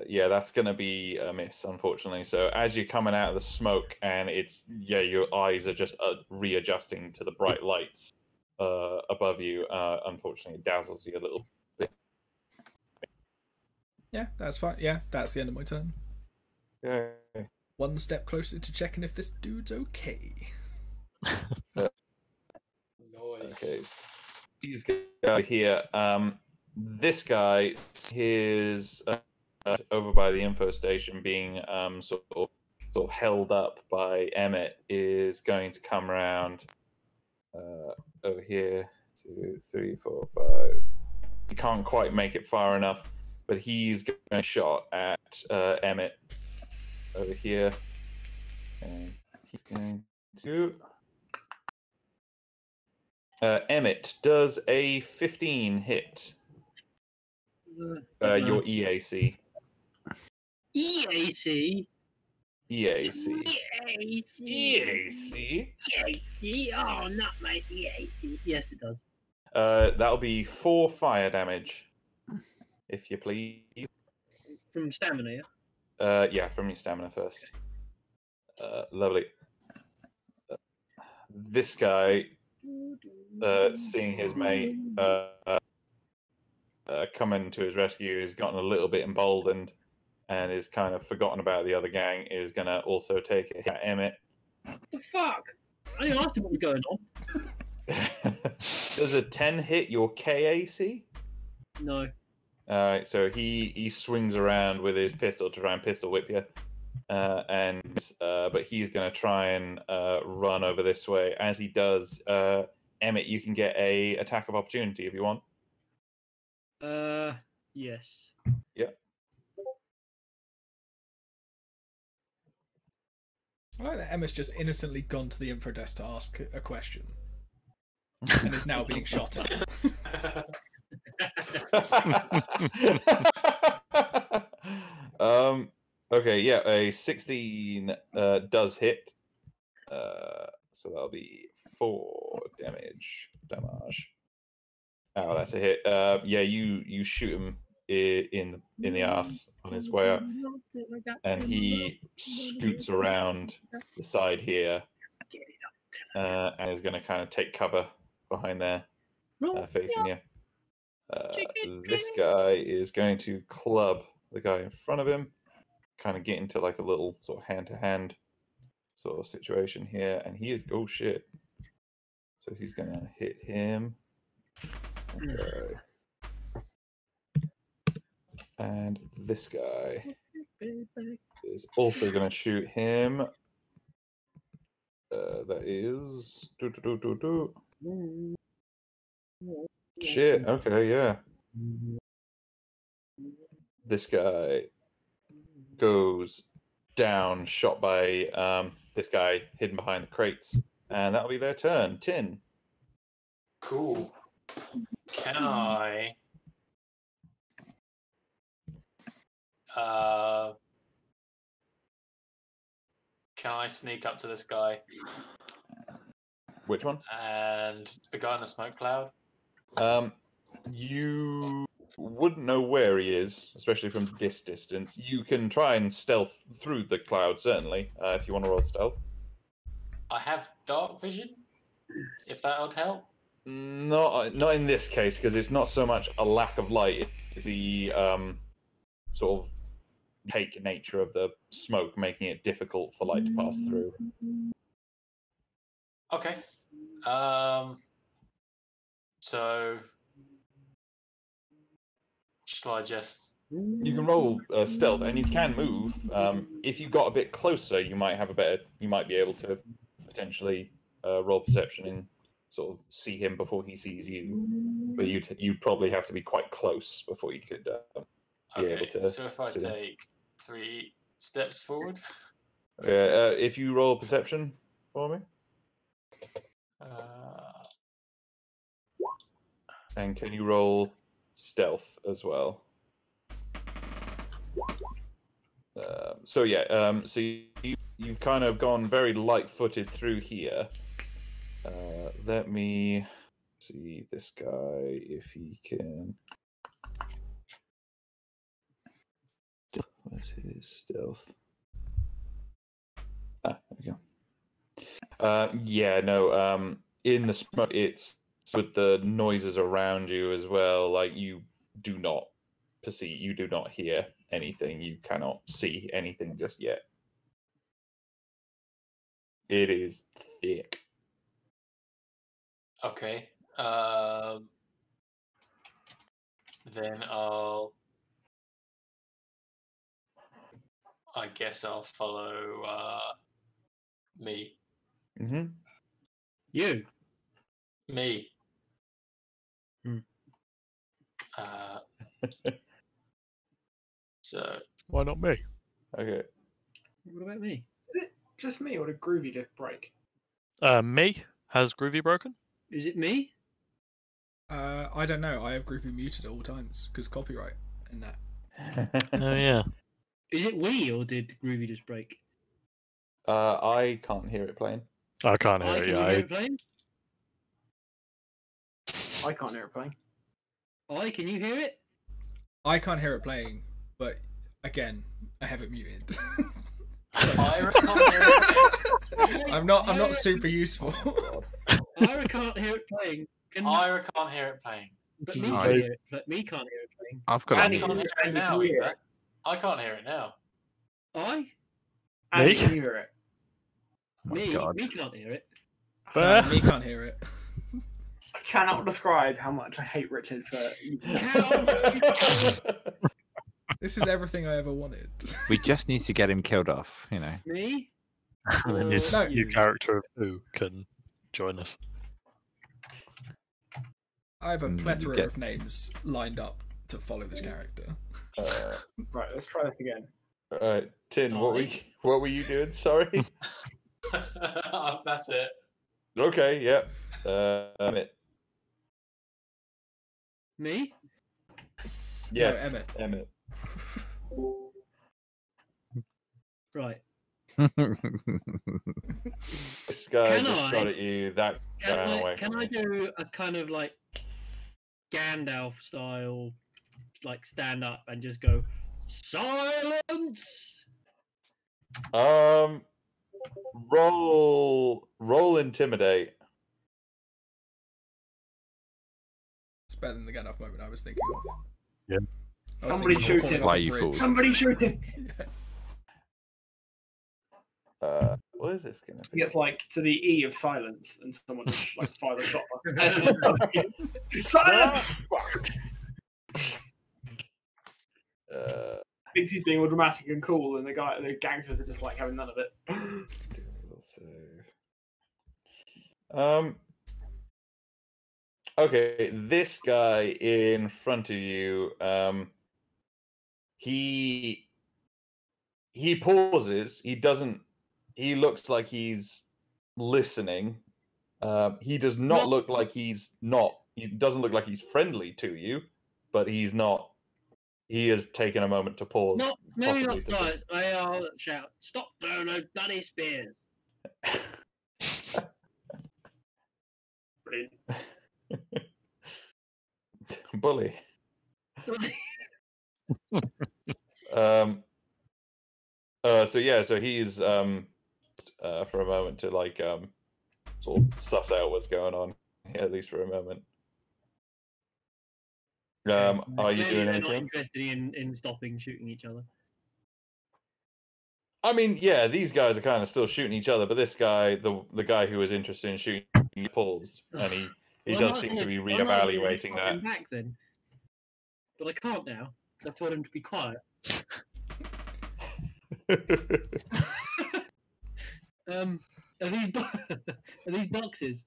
Yeah, that's going to be a miss, unfortunately. So as you're coming out of the smoke, and your eyes are just readjusting to the bright lights above you, unfortunately, it dazzles you a little bit. Yeah, that's fine. Yeah, that's the end of my turn. Yeah. One step closer to checking if this dude's okay. Okay, so these guys here. This guy is over by the info station, being sort of held up by Emmett, is going to come around over here. 2, 3, 4, 5. He can't quite make it far enough, but he's going to shot at Emmett over here, and he's going to. Emmett, does a 15 hit your EAC? EAC? EAC. EAC? EAC? Oh, not my EAC. Yes, it does. That'll be 4 fire damage, if you please. From stamina, yeah? Yeah, from your stamina first. Lovely. This guy seeing his mate coming to his rescue, has gotten a little bit emboldened and is kind of forgotten about the other gang, is going to also take a hit at Emmett. What the fuck? I didn't ask him what was going on. Does a 10 hit your KAC? No. Alright, so he swings around with his pistol to try and pistol whip you. But he's going to try and run over this way. As he does, Emmett, you can get a attack of opportunity if you want. Yes. Yep. I like that Emma's just innocently gone to the info desk to ask a question. And is now being shot at. Okay, yeah, a 16 does hit. So that'll be 4 damage. Oh, that's a hit. Yeah, you shoot him in the ass on his way up, and he scoots around the side here, and is going to kind of take cover behind there, facing you. This guy is going to club the guy in front of him, kind of get into like a little sort of hand-to-hand sort of situation here, and he is oh shit. So he's going to hit him. Okay. And this guy is also going to shoot him. That is... Shit, okay, yeah. This guy goes down, shot by this guy hidden behind the crates. And that'll be their turn. Tin. Cool. Can I... Can I sneak up to this guy? Which one? And the guy in the smoke cloud? You wouldn't know where he is, especially from this distance. You can try and stealth through the cloud, certainly, if you want to roll stealth. I have dark vision, if that would help. Not in this case, because it's not so much a lack of light, it's the sort of opaque nature of the smoke, making it difficult for light to pass through. Okay. So shall I just... You can roll stealth, and you can move. If you got a bit closer, you might be able to potentially roll perception and sort of see him before he sees you. But you'd probably have to be quite close before you could be able to. So if I take 3 steps forward, if you roll perception for me, and can you roll stealth as well? So you've kind of gone very light-footed through here. Let me see this guy if he can. Where's his stealth? There we go. Yeah, no. In the smoke, it's with the noises around you as well. Like you do not hear anything. You cannot see anything just yet. It is thick. okay. Then I guess I'll follow me. Mm-hmm. You. Me. Hmm. So Why not me? Okay. What about me? Is it just me or did Groovy just break? Me? Has Groovy broken? Is it me? I don't know. I have Groovy muted at all times because copyright in that. Oh, yeah. Is it we or did Groovy just break? I can't hear it playing. I can't hear it. Can you Yeah, hear it playing? I can't hear it playing. Can you hear it? I can't hear it playing, but again, I have it muted. I can't hear it. I'm not super useful. Ira can't hear it playing. Ira can't hear it playing. But me Right. can't hear it. Me can't hear it playing. I've got Andy it. can't muted. hear it now Andy, either. I can't hear it now. I? Andy Me? can hear it. Oh my God. Me can't hear it. Me can't hear it. I cannot describe how much I hate Richard for. This is everything I ever wanted. We just need to get him killed off, you know. Me? And then his No. new character of Who can join us. I have a You plethora get- of names lined up to follow this character. Right, let's try this again. All right, Tin, what were you doing? Sorry. That's it. Okay, yeah. Emmett. Me? Yes, Emmett. Emmett. Right. This guy Can just I- shot at you. That ran away. Can I do a kind of like Gandalf style, like stand up and just go silence? Roll intimidate. It's better than the Gandalf moment I was thinking of. Yeah. I was Somebody thinking of shoot him. falling off Why a you bridge. fools? Somebody shoot him! What is this gonna He be? gets like to the E of silence, and someone just like fires a shot. Silence! Thinks he's being all dramatic and cool, and the gangsters are just like having none of it. Okay, this guy in front of you, he pauses. He looks like he's listening. He does not look like he doesn't look like he's friendly to you, but he's not. He has taken a moment to pause. Maybe possibly not to silence. I'll shout, "Stop throwing those bloody spears!" Brilliant. Bully. So he's for a moment to like sort of suss out what's going on, at least for a moment. Are you Clearly doing they're not anything? interested in stopping shooting each other. I mean, yeah, these guys are kind of still shooting each other, but this guy, the guy who was interested in shooting, he paused, and he Well, I'm does not seem gonna- to be I'm not gonna reevaluating fuck that. him back then. But I can't now, because I've told him to be quiet. Are these are these boxes?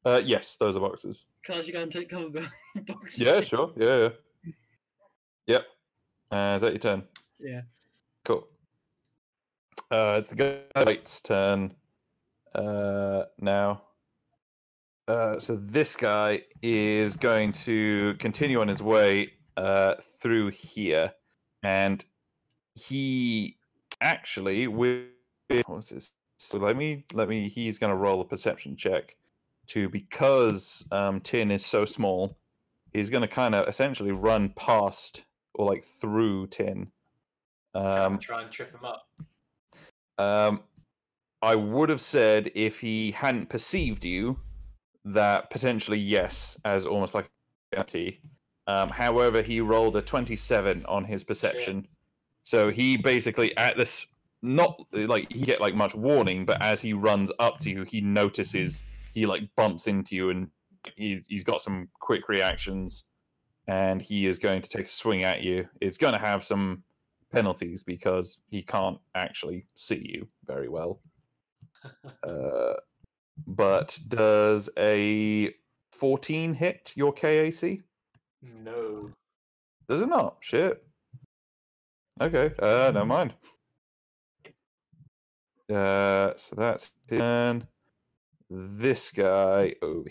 Yes, those are boxes. Can't you go and take cover behind boxes? Yeah, sure. Yeah. Yep. Is that your turn? Yeah. Cool. It's the guy's turn now. So this guy is going to continue on his way through here, and he actually what's this? So let me. He's going to roll a perception check because Tin is so small. He's going to kind of essentially run past or like through Tin. Try and trip him up. I would have said if he hadn't perceived you, that potentially yes, as almost like a guarantee. However, he rolled a 27 on his perception, so he basically at this not like he get like much warning, but as he runs up to you, he notices he like bumps into you, and he's got some quick reactions, and he is going to take a swing at you. It's going to have some penalties because he can't actually see you very well. But does a 14 hit your KAC? No. Does it not? Shit. Okay, never mind. So that's 10. This guy over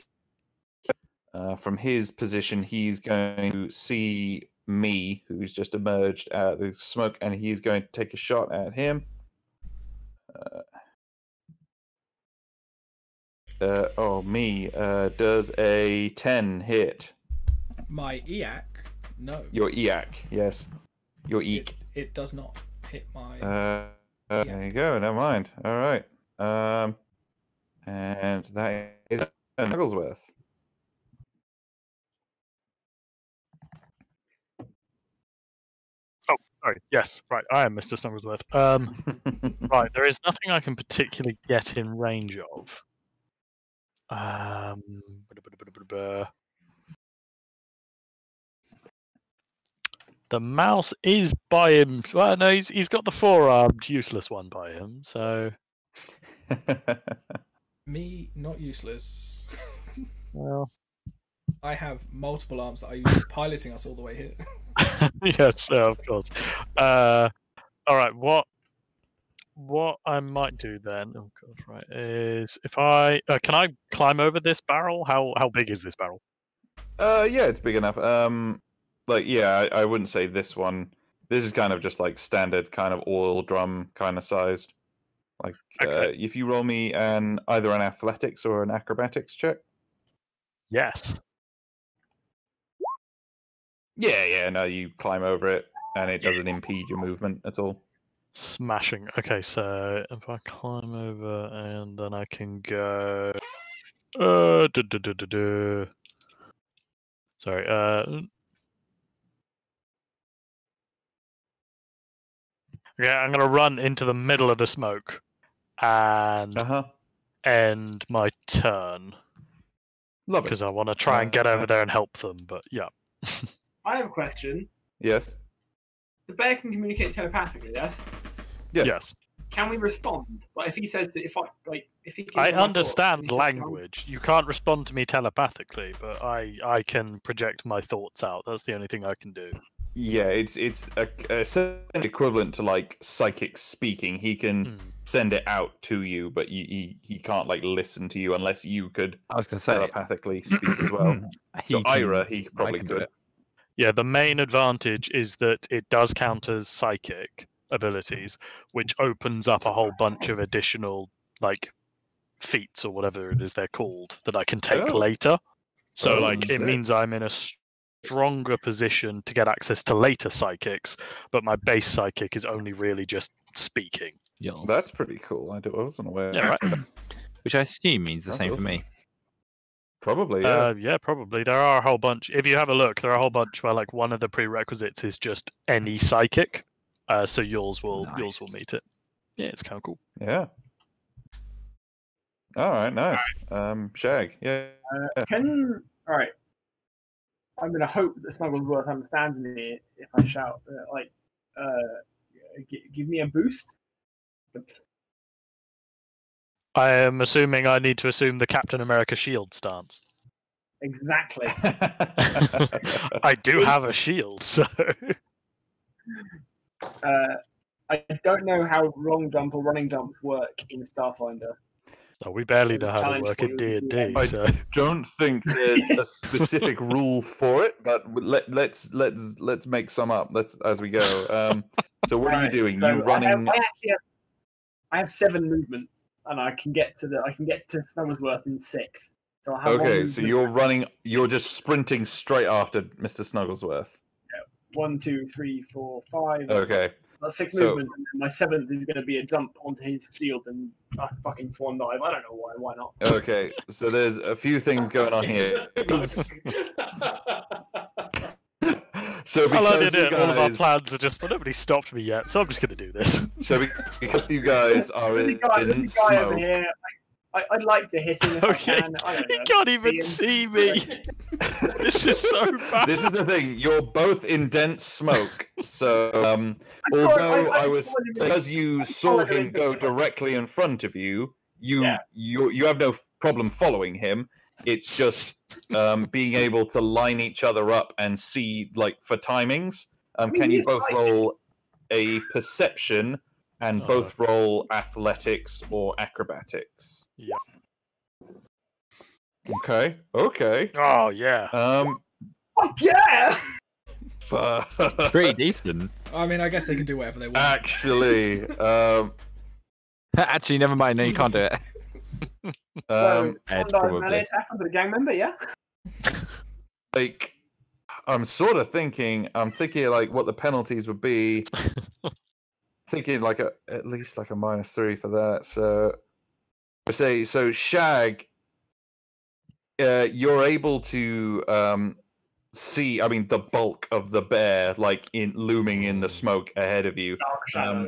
here, from his position, he's going to see me, who's just emerged out of the smoke, and he's going to take a shot at him. Does a 10 hit? My EAC, no. Your EAC, yes. Your EAC. It does not hit my. There you go. Never mind. All right. And that is Snugglesworth. Oh, sorry. Yes, right. I am Mr. Snugglesworth. Right. There is nothing I can particularly get in range of. The mouse is by him. Well, no, he's got the four-armed useless one by him. So Me, not useless. well, I have multiple arms that I use for piloting us all the way here. yes, of course. All right. What I might do then? Oh god, right. Is if I can I climb over this barrel? How big is this barrel? Yeah, it's big enough. Like, yeah, I wouldn't say this one. This is kind of just like standard kind of oil drum kind of sized. Like, Okay. if you roll me either an athletics or an acrobatics check. Yes. Yeah, no, you climb over it, and it doesn't impede your movement at all. Smashing. Okay, so if I climb over and then I can go. Sorry. Yeah, I'm gonna run into the middle of the smoke and end my turn. Love it. Because I want to try and get over there and help them, but yeah. I have a question. Yes. The bear can communicate telepathically, yes? Yes. Can we respond? Like if he says that if he I understand language. You can't respond to me telepathically, but I can project my thoughts out. That's the only thing I can do. Yeah, it's a certain equivalent to like psychic speaking. He can send it out to you, but he can't like listen to you unless you could. I was going to say telepathically speak as well. So Ira, he probably could. Yeah, the main advantage is that it does count as psychic abilities, which opens up a whole bunch of additional like feats or whatever it is they're called that I can take later. So it means I'm in a stronger position to get access to later psychics, but my base psychic is only really just speaking. Yes. That's pretty cool. I wasn't aware. Yeah, right. Which I assume means the same for me. Probably, yeah. Yeah, probably. There are a whole bunch. If you have a look, there are a whole bunch where like one of the prerequisites is just any psychic. So yours will meet it. Yeah, it's kind of cool. Yeah. All right, nice. Shag, yeah. All right. I'm gonna hope that Snugglesworth understands me if I shout give me a boost. I am assuming I need to assume the Captain America shield stance. Exactly. I do have a shield, so. I don't know how long jump or running jumps work in Starfinder. Oh, we barely know how to work in D&D. So. I don't think there's a specific rule for it, but let's make some up. As we go. So what are you doing? So you running? I have 7 movement, and I can get to Snugglesworth in 6. So I have okay, so you're running. You're just sprinting straight after Mr. Snugglesworth. Yeah. 1, 2, 3, 4, 5. Okay. That's 6 movement, and then my 7th is going to be a jump onto his shield and fucking swan dive. I don't know why. Why not? Okay, so there's a few things going on here. So because you guys, all of our plans are just, well, nobody stopped me yet, so I'm just going to do this. So because you guys are in smoke. Over here, I'd like to hit him if I can. I don't know. He can't even see me. This is so bad. This is the thing. You're both in dense smoke. So, although because you saw him go directly in front of you, you have no problem following him. It's just being able to line each other up and see, like, for timings. Can you both roll a perception and both roll athletics or acrobatics? Yeah. Okay. Oh yeah. Oh yeah. Pretty decent. I mean, I guess they can do whatever they want. Actually, actually, never mind. No, you can't do it. Ed, probably. Melee attack onto the gang member, yeah. Like, I'm thinking like what the penalties would be. Thinking like at least like a -3 for that. So, Shag, you're able to see. I mean, the bulk of the bear, like looming in the smoke ahead of you. Dark shadow.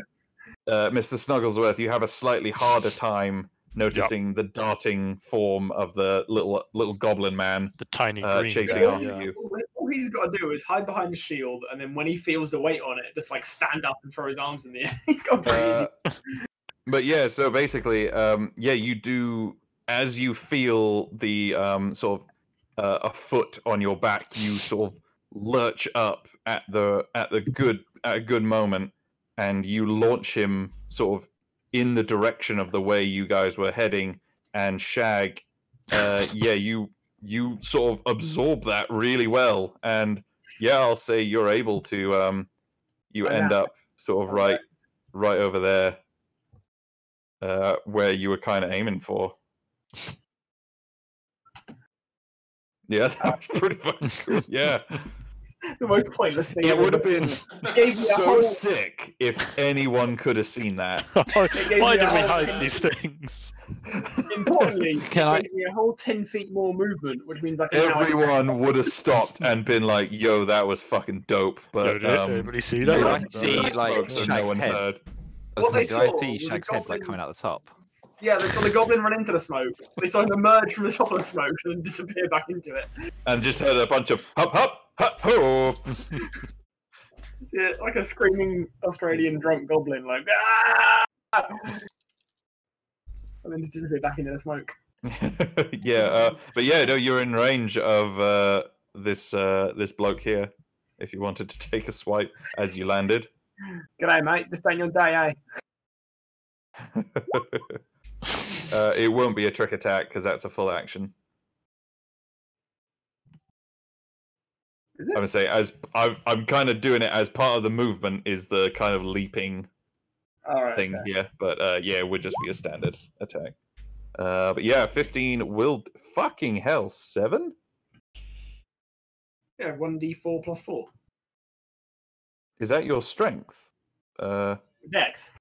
Mr. Snugglesworth, you have a slightly harder time noticing the darting form of the little goblin man, the tiny green chasing guy, after you. All he's got to do is hide behind his shield, and then when he feels the weight on it, just like stand up and throw his arms in the air. He's got pretty easy. But yeah, so basically, yeah, you do as you feel the sort of a foot on your back, you sort of lurch up at a good moment, and you launch him sort of in the direction of the way you guys were heading. And Shag, yeah, you sort of absorb that really well, and yeah, I'll say you're able to you end up sort of right over there. Where you were kind of aiming for. Yeah, that was pretty fucking cool. Yeah. The most pointless thing. It would have been so whole... sick if anyone could have seen that. Why do we hide these things? Importantly, it gave me a whole 10 feet more movement, which means I can everyone would have stopped and been like, "Yo, that was fucking dope." But everybody see that? I see like so no one heard. Did I see Shag's head like coming out the top? Yeah, they saw the goblin run into the smoke. They saw him emerge from the top of the smoke and then disappear back into it. And just heard a bunch of hop, hop, hop, ho. Yeah, like a screaming Australian drunk goblin, like ah! And then just disappear back into the smoke. Yeah, but yeah, no, you're in range of this bloke here. If you wanted to take a swipe as you landed. G'day, mate. Just ain't your day, eh? It won't be a trick attack because that's a full action. I would say I'm kind of doing it as part of the movement is the kind of leaping thing here, but yeah, it would just be a standard attack. But yeah, 15 will fucking hell 7. Yeah, 1d4 plus 4. Is that your strength? Dex.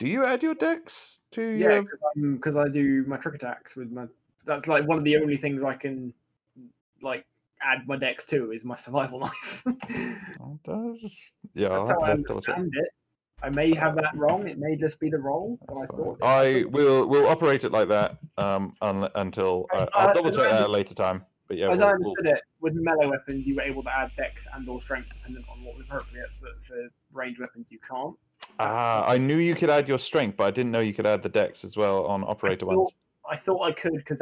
Do you add your dex to your... because I do my trick attacks with my... That's like one of the only things I can like add my dex to is my survival knife. Yeah, that's how I understand it. I may have that wrong. It may just be the roll. I will operate it like that until I'll double check that at a later time. But yeah, as I understood it, with melee weapons, you were able to add dex and/or strength depending on what was appropriate. But for range weapons, you can't. I knew you could add your strength, but I didn't know you could add the dex as well on operator ones. I thought I could because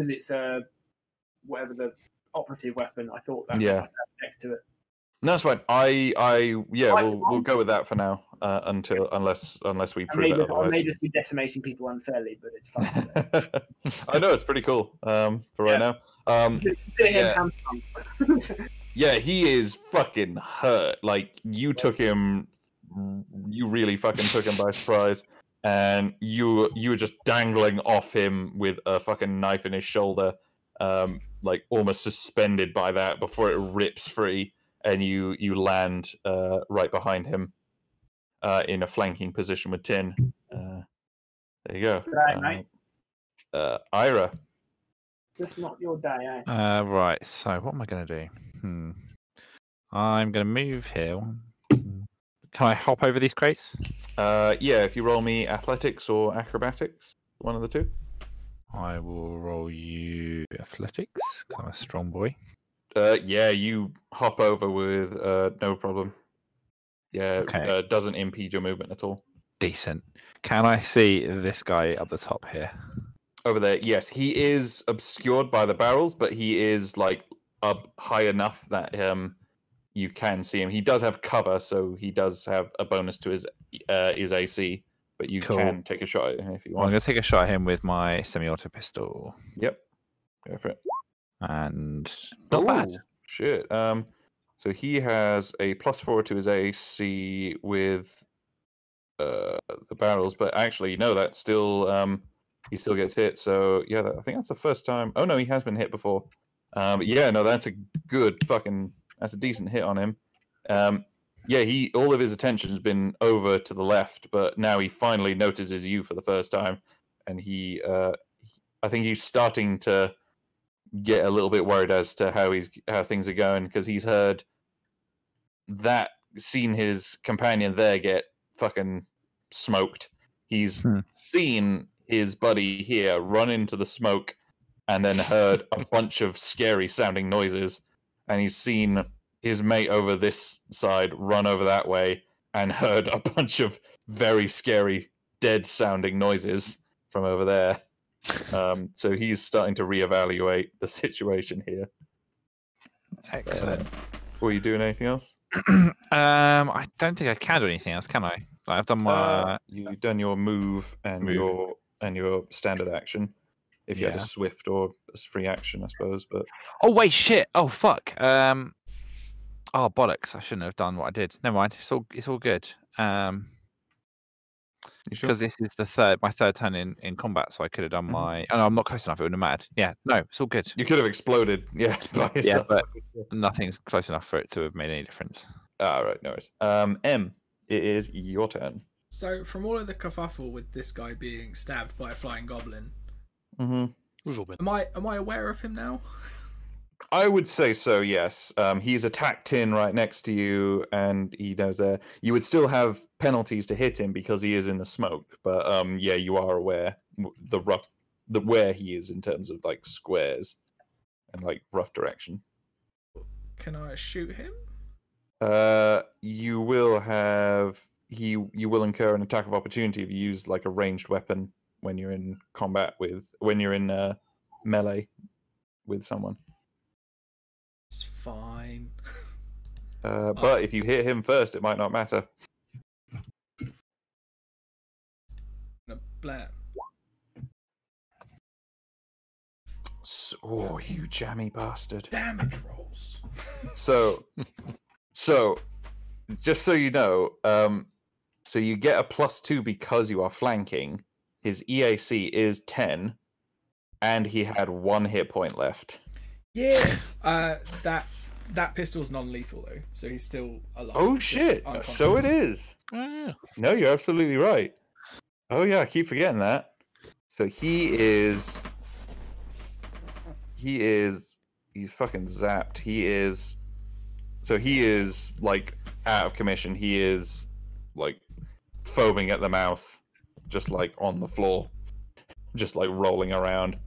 it's whatever the operative weapon. I thought that yeah had dex to it. No, that's fine. We'll go with that for now unless we prove it otherwise. I may just be decimating people unfairly, but it's fun. I know it's pretty cool for right now. Yeah, he is fucking hurt. Like you really fucking took him by surprise, and you were just dangling off him with a fucking knife in his shoulder, like almost suspended by that before it rips free. And you land right behind him in a flanking position with Tin. There you go. Right, mate. Ira. Just not your day, eh? Right, so what am I going to do? I'm going to move here. Can I hop over these crates? Yeah, if you roll me athletics or acrobatics, one of the two. I will roll you athletics, because I'm a strong boy. Yeah, you hop over with no problem. Yeah, okay. Doesn't impede your movement at all. Decent. Can I see this guy up the top here? Over there, yes. He is obscured by the barrels, but he is like up high enough that you can see him. He does have cover, so he does have a bonus to his AC, but you can take a shot at him if you want. I'm going to take a shot at him with my semi-auto pistol. Yep. Go for it. And not bad. Shit. So he has a +4 to his AC with the barrels, but actually no, that's still he still gets hit. So yeah, I think that's the first time. Oh no, he has been hit before. But yeah, no, that's a decent hit on him. Yeah, all of his attention has been over to the left, but now he finally notices you for the first time, and I think he's starting to get a little bit worried as to how things are going, because he's seen his companion there get fucking smoked. He's seen his buddy here run into the smoke and then heard a bunch of scary sounding noises, and he's seen his mate over this side run over that way and heard a bunch of very scary dead sounding noises from over there. So he's starting to reevaluate the situation here. Excellent. Were you doing anything else? I don't think I can do anything else, can I? I've done my. You've done your move and your standard action. If you had a swift or a free action, I suppose. But oh wait, shit! Oh fuck! Oh bollocks! I shouldn't have done what I did. Never mind. It's all good. you sure? Because this is my third turn in combat, so I could have done my. Oh no, I'm not close enough. It wouldn't have mattered. Yeah, no, it's all good. You could have exploded. Yeah, by yourself. Yeah, but nothing's close enough for it to have made any difference. All right, no worries. M, it is your turn. So, from all of the kerfuffle with this guy being stabbed by a flying goblin, am I aware of him now? I would say so, yes. He's attacked Tin right next to you, and he knows there. You would still have penalties to hit him because he is in the smoke, but yeah, you are aware where he is in terms of like squares and like rough direction. Can I shoot him? You will have you will incur an attack of opportunity if you use like a ranged weapon when you're in combat when you're in melee with someone. It's fine. But if you hit him first, it might not matter. Blam. Oh, you jammy bastard! Damage rolls. So, just so you know, so you get a +2 because you are flanking. His EAC is 10, and he had 1 hit point left. Yeah. That pistol's non-lethal though, so he's still alive. Oh shit! So it is. No, you're absolutely right. Oh yeah, I keep forgetting that. So he's fucking zapped. He is like out of commission. He is like foaming at the mouth, just like on the floor, just like rolling around.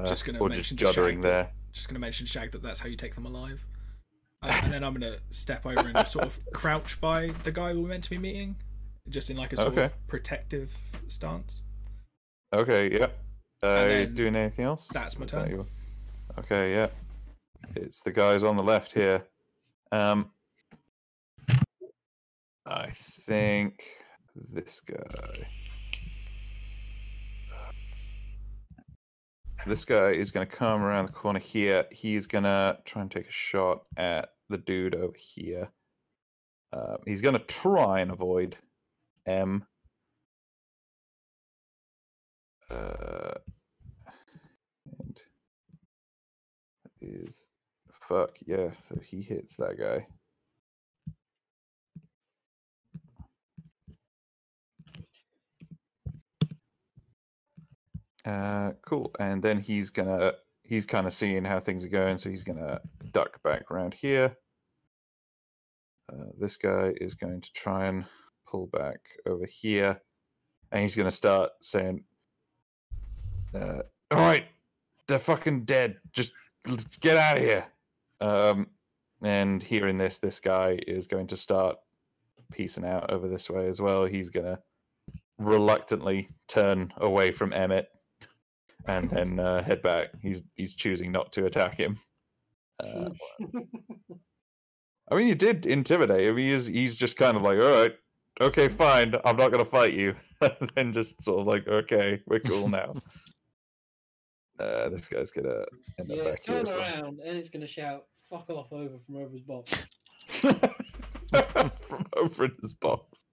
Just going to or mention just juddering there. Just going to mention Shag that's how you take them alive. And then I'm going to step over and just sort of crouch by the guy we were meant to be meeting, just in like a sort of protective stance. Okay, yeah. Doing anything else? That's my turn. Okay, yeah. It's the guys on the left here. I think this guy. This guy is going to come around the corner here. He's going to try and take a shot at the dude over here. He's going to try and avoid M. And is fuck yeah, so he hits that guy. Cool. And then he's kind of seeing how things are going, so he's gonna duck back around here. This guy is going to try and pull back over here, and he's gonna start saying, "All right, they're fucking dead. Just let's get out of here." And hearing this guy is going to start piecing out over this way as well. He's gonna reluctantly turn away from Emmett and then head back. He's choosing not to attack him. I mean, you did intimidate him. He's just kind of like, all right, okay, fine, I'm not gonna fight you. And then just sort of like, okay, we're cool now. This guy's gonna end up back here. Turn around and it's gonna shout, "Fuck off!" from over his box. From over in his box.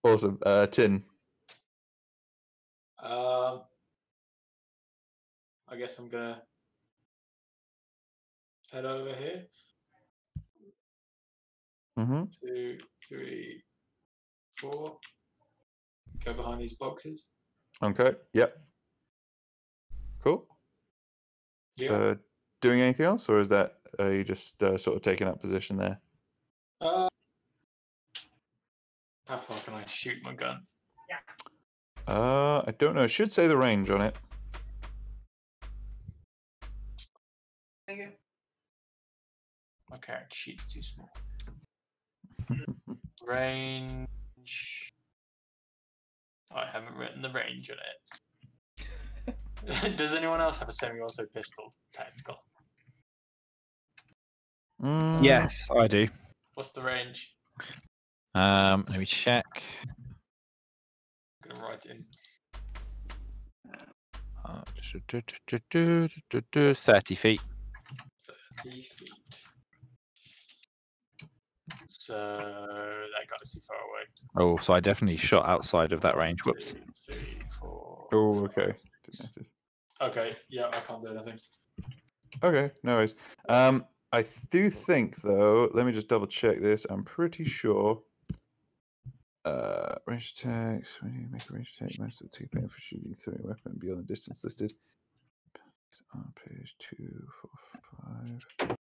Awesome. Tin. I guess I'm gonna head over here. 2, 3, 4. Go behind these boxes. Okay. Yep. Cool. Yeah. Doing anything else, or is that you just sort of taking up position there? How far can I shoot my gun? I don't know. It should say the range on it. My character sheet's too small. Range. I haven't written the range on it. Does anyone else have a semi-auto pistol tactical? Yes, I do. What's the range? Let me check. I'm gonna write it in. 30 feet. 30 feet. So that guy's too far away. Oh, so I definitely shot outside of that range. Whoops. 2, 3, 4. Oh, okay. 5, 6. Okay, yeah, I can't do anything. Okay, no worries. I do think though. Let me just double check this. I'm pretty sure. Range attacks. When you make a range attack, most of the two for shooting through a weapon beyond the distance listed. On page 245.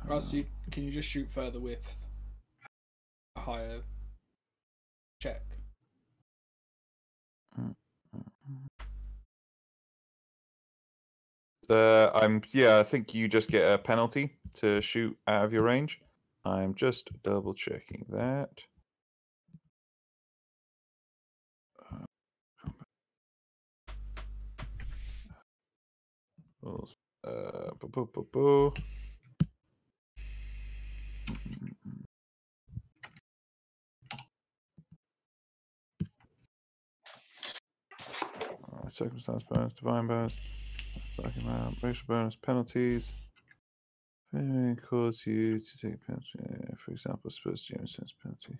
Oh, so can you just shoot further with a higher check? I think you just get a penalty to shoot out of your range. I'm just double checking that. Circumstance bonus, divine bonus, talking about racial bonus, penalties. Cause you to take penalty, for example, Spurs James penalty.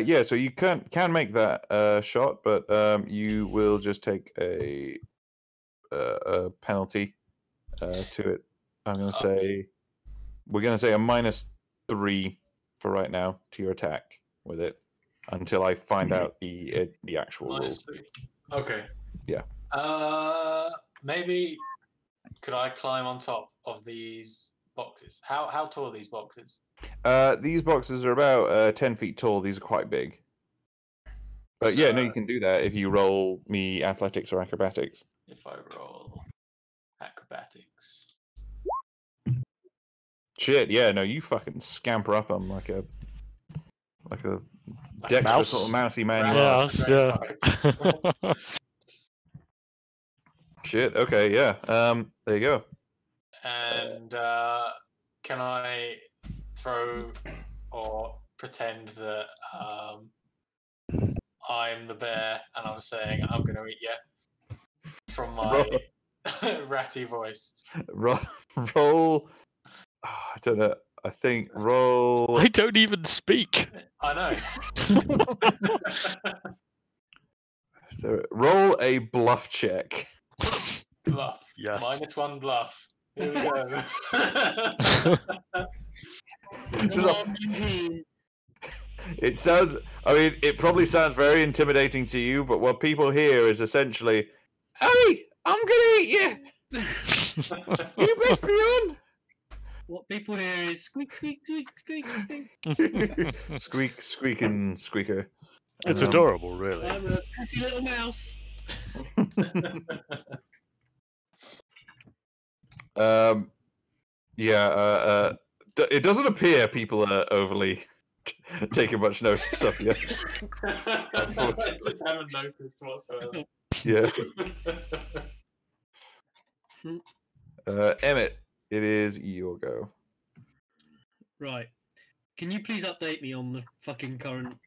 Yeah, so you can make that shot, but you will just take a penalty to it. I'm gonna say we're gonna say a -3 for right now to your attack with it until I find out the actual rules. -3. Okay. Yeah. Maybe could I climb on top of these boxes? How tall are these boxes? These boxes are about 10 feet tall. These are quite big. But yeah, no, you can do that if you roll me athletics or acrobatics. If I roll acrobatics. Shit, yeah, no, you fucking scamper up them like a dexterous little mousy man. Yeah. Shit, okay, yeah. There you go. And can I throw or pretend that I'm the bear and I'm saying I'm going to eat you from my ratty voice? Roll. I don't know. I think roll. I don't even speak. I know. So roll a bluff check. Bluff. Yes. -1 bluff. Here we go. It sounds. I mean, it probably sounds very intimidating to you, but what people hear is essentially, "Hey, I'm gonna eat you. You best be on." What people hear is squeak, squeak, squeak, squeak, squeak. Squeak, squeaking, squeaker. It's adorable, really. I'm a pretty little mouse. Yeah. It doesn't appear people are overly taking much notice of you. I just haven't noticed whatsoever. Yeah. Emmett, it is your go. Right. Can you please update me on the fucking current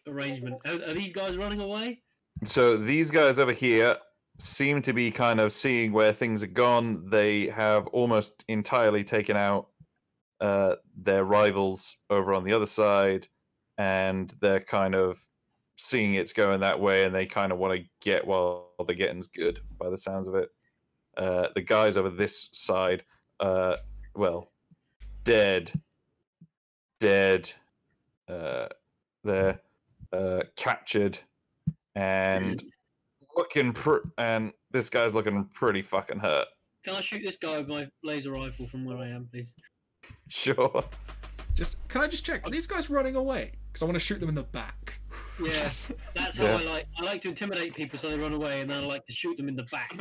arrangement? Are these guys running away? So these guys over here seem to be kind of seeing where things are gone. They have almost entirely taken out their rivals over on the other side, and they're kind of seeing it's going that way, and they kind of want to get while the getting's good, by the sounds of it. The guys over this side, well, dead. They're captured and and this guy's looking pretty fucking hurt. Can I shoot this guy with my laser rifle from where I am, please? Sure. Can I just check? Are these guys running away? Because I want to shoot them in the back. Yeah, that's how I like to intimidate people so they run away, and then I like to shoot them in the back.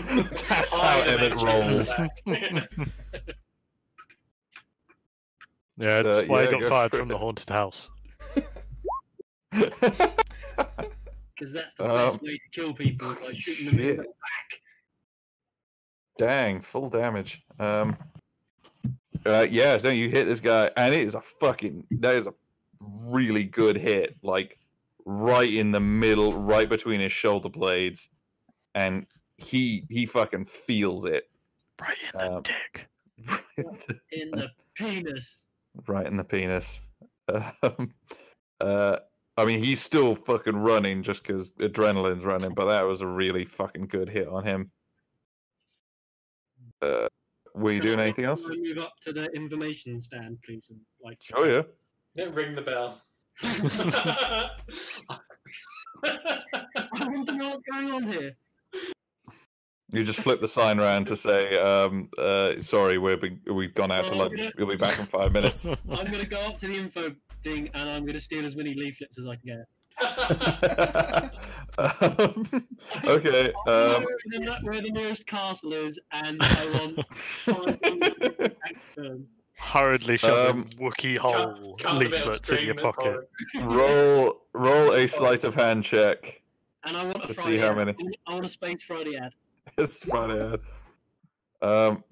That's how Emmett rolls. Yeah, it's why I got fired from the haunted house. Because that's the best way to kill people, by shooting them in the back. Dang, full damage. Yeah, no, you hit this guy, and that is a really good hit, like right in the middle, right between his shoulder blades, and he fucking feels it. Right in the dick. In the penis. Right in the penis. I mean, he's still fucking running just because adrenaline's running, but that was a really fucking good hit on him. Were you doing anything else? Can I move up to the information stand, please? And, Sure, yeah. Don't ring the bell. I want to know what's going on here. You just flip the sign around to say, sorry, we've gone out to lunch. We'll be back in 5 minutes. I'm going to go up to the info thing and I'm going to steal as many leaflets as I can get. Okay. Where the nearest castle is, and I want hurriedly shoving Wookiee hole leaflets in your pocket. Roll a sleight of hand check. And I want to see how many. I want a Space Friday ad. It's Friday ad.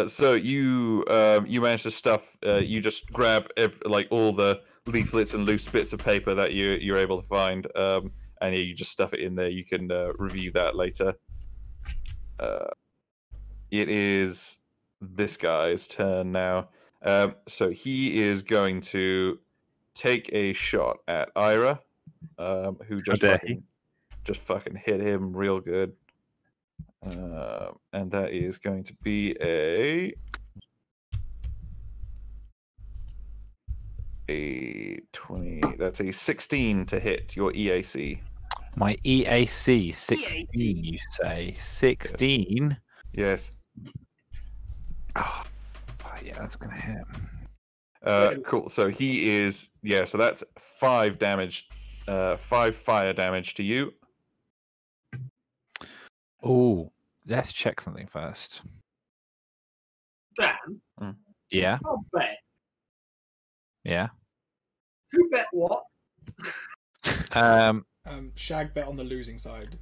So you manage to stuff. You just grab all the leaflets and loose bits of paper that you're able to find, and you just stuff it in there. You can review that later. It is this guy's turn now. So he is going to take a shot at Ira, who just fucking hit him real good. And that is going to be a 20. That's a 16 to hit your EAC. My EAC 16. You say 16? Yes. Oh, yeah, that's gonna hit. Cool. So he is so that's 5 damage, 5 fire damage to you. Oh, let's check something first. Dan? Yeah. I'll bet. Yeah. Who bet what? Shag bet on the losing side.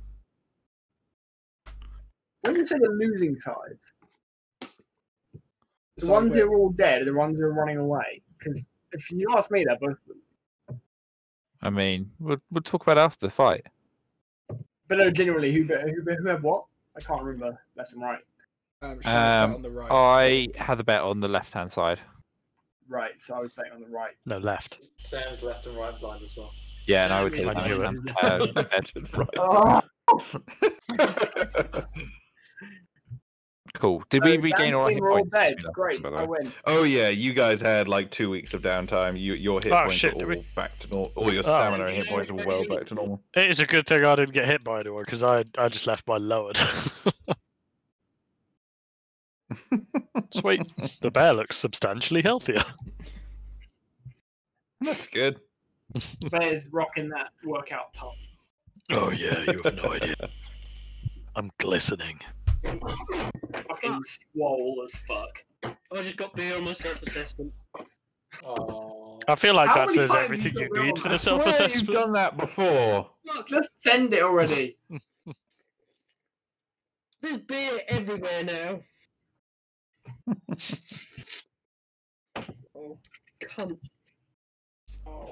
When you say the losing side, the ones who are all dead are the ones who are running away. Because if you ask me, they're both of them. I mean, we'll talk about it after the fight. But no, genuinely, who had what? I can't remember left and right. Shag bet on the right. I had the bet on the left-hand side. Right, so I was betting on the right. No, left. Sam's left and right blind as well. Yeah, and I would take I knew right. Cool. Did we regain all our hit points? Great, I win. Oh yeah, you guys had like 2 weeks of downtime. Your hit points are all back to normal. All your stamina and hit points are well back to normal. It is a good thing I didn't get hit by anyone because I just left mine lowered. Sweet. The bear looks substantially healthier. That's good. Bear's rocking that workout pump. Oh yeah, you have no idea. I'm glistening. Fucking swole as fuck. I just got beer on my self-assessment. I feel like How that many says times everything you you got need beer for on the self-assessment. You've done that before. Look, let's send it already. There's beer everywhere now. Oh, cunt. Oh.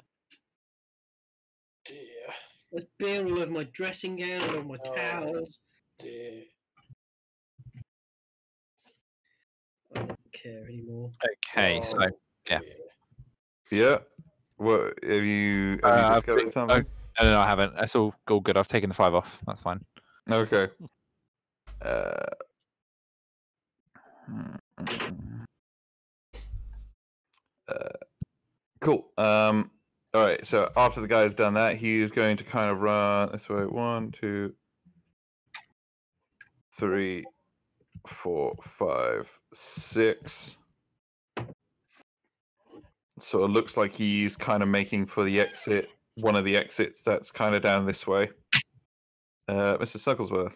Dear. There's beer all over my dressing gown, all over my towels. Dear. I don't care anymore. Okay, so yeah. Yeah. What have you discovered something? No, I haven't. That's all good. I've taken the 5 off. That's fine. Okay. Cool. All right. So after the guy's done that, he's going to kind of run this way. 1, 2, 3, 4, 5, 6. So it looks like he's kind of making for the exit. One of the exits that's kind of down this way. Mr. Sucklesworth.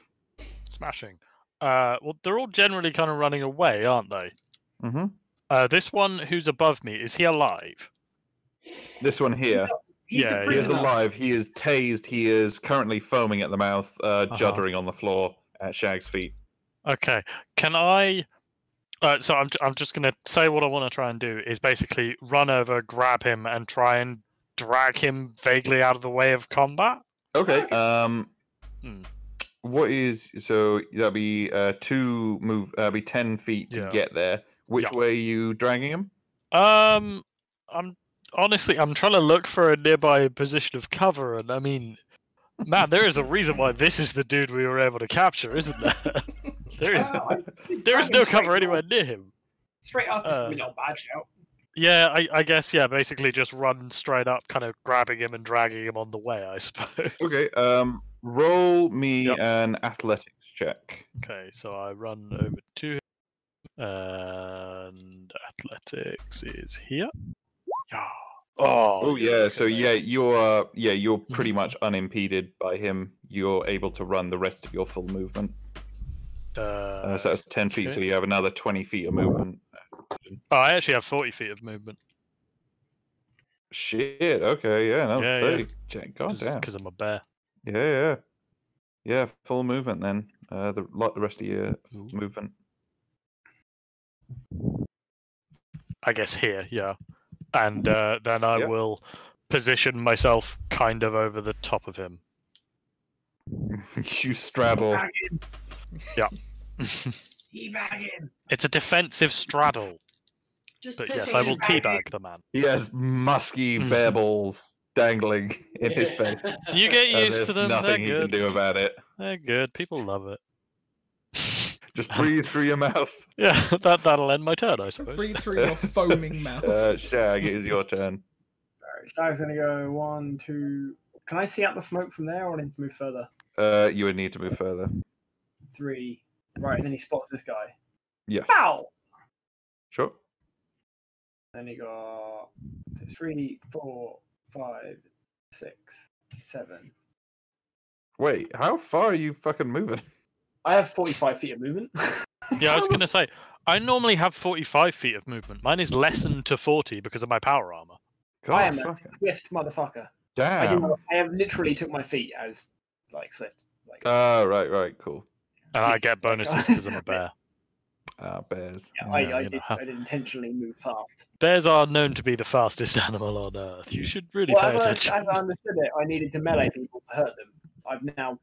Smashing. Well, they're all generally kind of running away, aren't they? Mm-hmm. This one who's above me, is he alive? This one here. He's Yeah, the He is prisoner. alive. He is tased. He is currently foaming at the mouth, juddering on the floor at Shag's feet. Okay. Can I? So I'm just gonna say what I want to try and do is basically run over, grab him, and try and drag him vaguely out of the way of combat. Okay. Hmm. What is so? That'll be 2 move. Be 10 feet to Yeah. get there. Which Yeah. way are you dragging him? I'm honestly I'm trying to look for a nearby position of cover, and I mean, man, there is a reason why this is the dude we were able to capture, isn't there? There is no cover anywhere near him. Straight up is probably not a bad shout. Yeah, I guess, yeah, basically just run straight up, kind of grabbing him and dragging him on the way, I suppose. Okay. Roll me an athletics check. Okay, so I run over to him, and athletics is here. Yeah. Oh yeah. So okay. you're pretty much unimpeded by him. You're able to run the rest of your full movement. So that's 10 feet. okay. So you have another 20 feet of movement. Oh, I actually have 40 feet of movement. Shit. Okay. Yeah. Another Yeah, 30. God damn. Because I'm a bear. Yeah. Full movement then. The rest of your movement. I guess here, yeah. And then I will position myself kind of over the top of him. You straddle. Yeah. Teabag him. It's a defensive straddle. But yes, I will teabag the man. He has musky bear balls dangling in his face. You get And used there's to them. They're nothing you good. can do about it. They're good. People love it. Just breathe through your mouth. Yeah, that'll end my turn, I suppose. Breathe through your foaming mouth. Shag, it is your turn. Alright, Shag's gonna go 1, 2. Can I see out the smoke from there, or I need to move further? You would need to move further. 3. Right, and then he spots this guy. Yes. Pow! Sure. Then he got 3, 4, 5, 6, 7. Wait, how far are you fucking moving? I have 45 feet of movement. Yeah, I was going to say, I normally have 45 feet of movement. Mine is lessened to 40 because of my power armor. God, I am a swift motherfucker. Damn. I have literally took my feet as like swift. Like, right, cool. And I get bonuses because I'm a bear. Bears. yeah, I did intentionally move fast. Bears are known to be the fastest animal on Earth. You should really Well, pay as attention. I understood it, I needed to melee people to hurt them. I've now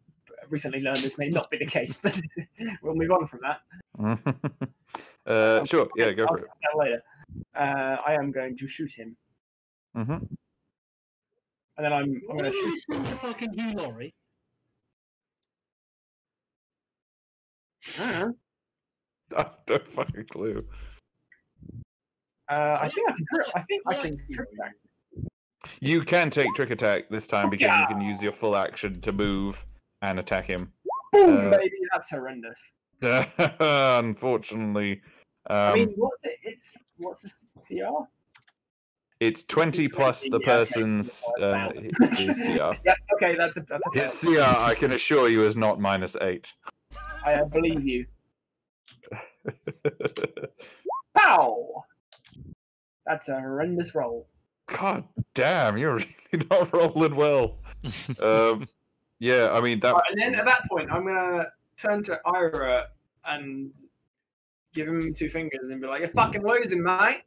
recently learned this may not be the case, but we'll move on from that. Sure, yeah, go I'll for it. talk about that later. I am going to shoot him. Mm-hmm. And then I'm Why going are to you shoot. listening to fucking Hugh Laurie? I I have no fucking clue. I think I can trick back. You can take trick attack this time because you can use your full action to move and attack him. Boom, baby, that's horrendous. Unfortunately, I mean, what's the CR? it's 20 plus the person's his CR. Yeah, okay, that's a His fail. CR, I can assure you, is not -8. I believe you. Pow! That's a horrendous roll. God damn, you're really not rolling well. Yeah, I mean that. Right, and then at that point, I'm gonna turn to Ira and give him 2 fingers and be like, "You're fucking losing, mate."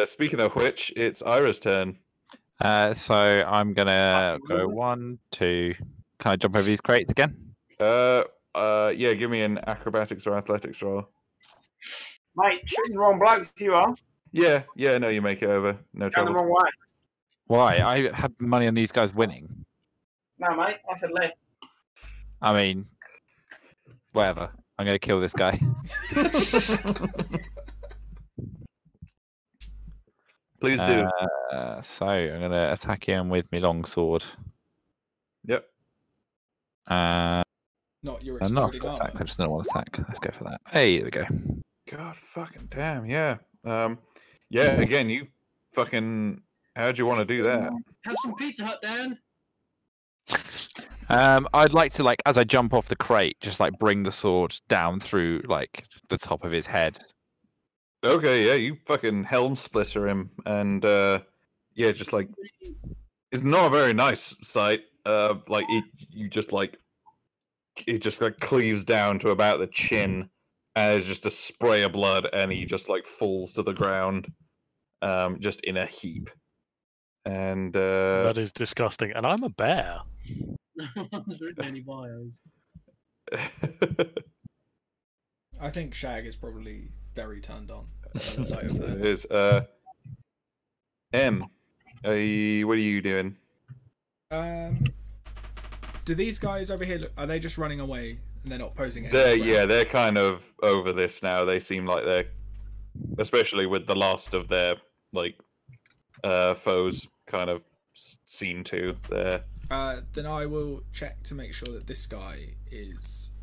Speaking of which, it's Ira's turn. So I'm gonna go 1, 2. Can I jump over these crates again? Yeah, give me an acrobatics or athletics roll. Mate, shooting the wrong blokes, you are. Yeah, no, you make it over. No Going the trouble. wrong way. Why? I had money on these guys winning. No, mate, I said left. I mean, whatever. I'm gonna kill this guy. Please do. So I'm going to attack him with my longsword. Yep. Not your I'm not exploding full attack. armor. I just don't want to attack. Let's go for that. Hey, there we go. God fucking damn, yeah. Yeah, again, you fucking... How'd you want to do that? Have some Pizza Hut, Dan. I'd like to, like, as I jump off the crate, just like bring the sword down through like the top of his head. Okay, yeah, you fucking helm splitter him, and yeah, just like it's not a very nice sight. Like it just like cleaves down to about the chin, and there's just a spray of blood, and he just like falls to the ground, just in a heap. And That is disgusting. And I'm a bear. There's written any bios. I think Shag is probably very turned on by the sight of it that. is. M, what are you doing? Do these guys over here? Are they just running away and they're not posing any They're threat? they're kind of over this now. They seem like they're, especially with the last of their like foes, kind of seen to there. Then I will check to make sure that this guy is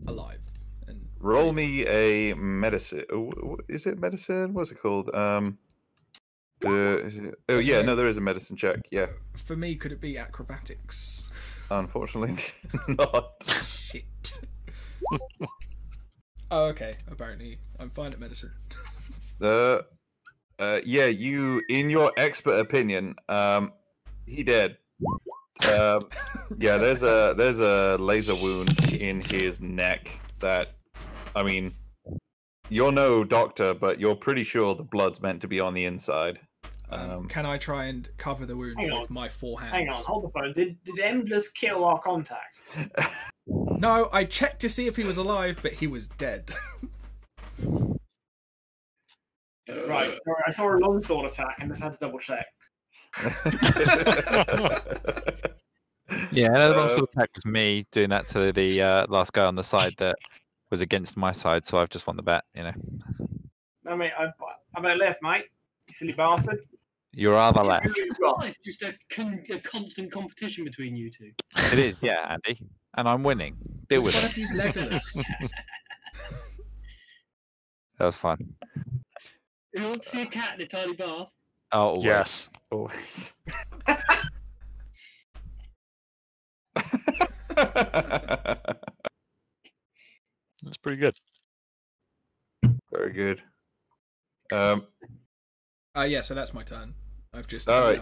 alive. And Roll me a medicine. Is it medicine? What's it called? Is it... Oh yeah, no, there is a medicine check. Yeah. For me, could it be acrobatics? Unfortunately, not. Shit. Oh, okay. Apparently, I'm fine at medicine. Yeah, you, in your expert opinion, he dead. Yeah, there's a laser wound in his neck that, I mean, you're no doctor, but you're pretty sure the blood's meant to be on the inside. Can I try and cover the wound with my 4 hands? Hang on, hold the phone. Did M just kill our contact? No, I checked to see if he was alive, but he was dead. Right, sorry, I saw a longsword attack and just had to double check. Yeah, another longsword attack was me doing that to the last guy on the side that was against my side, so I've just won the bet, you know. No, mate, I bet left, mate. You silly bastard. You're rather left. It's just a constant competition between you two. It is, yeah, Andy. And I'm winning. Deal with What it. if he's legless? That was fun. You want to see a cat in a tiny bath? Oh, always. Yes. Always. That's pretty good. Very good. Yeah, so that's my turn. I've just All right,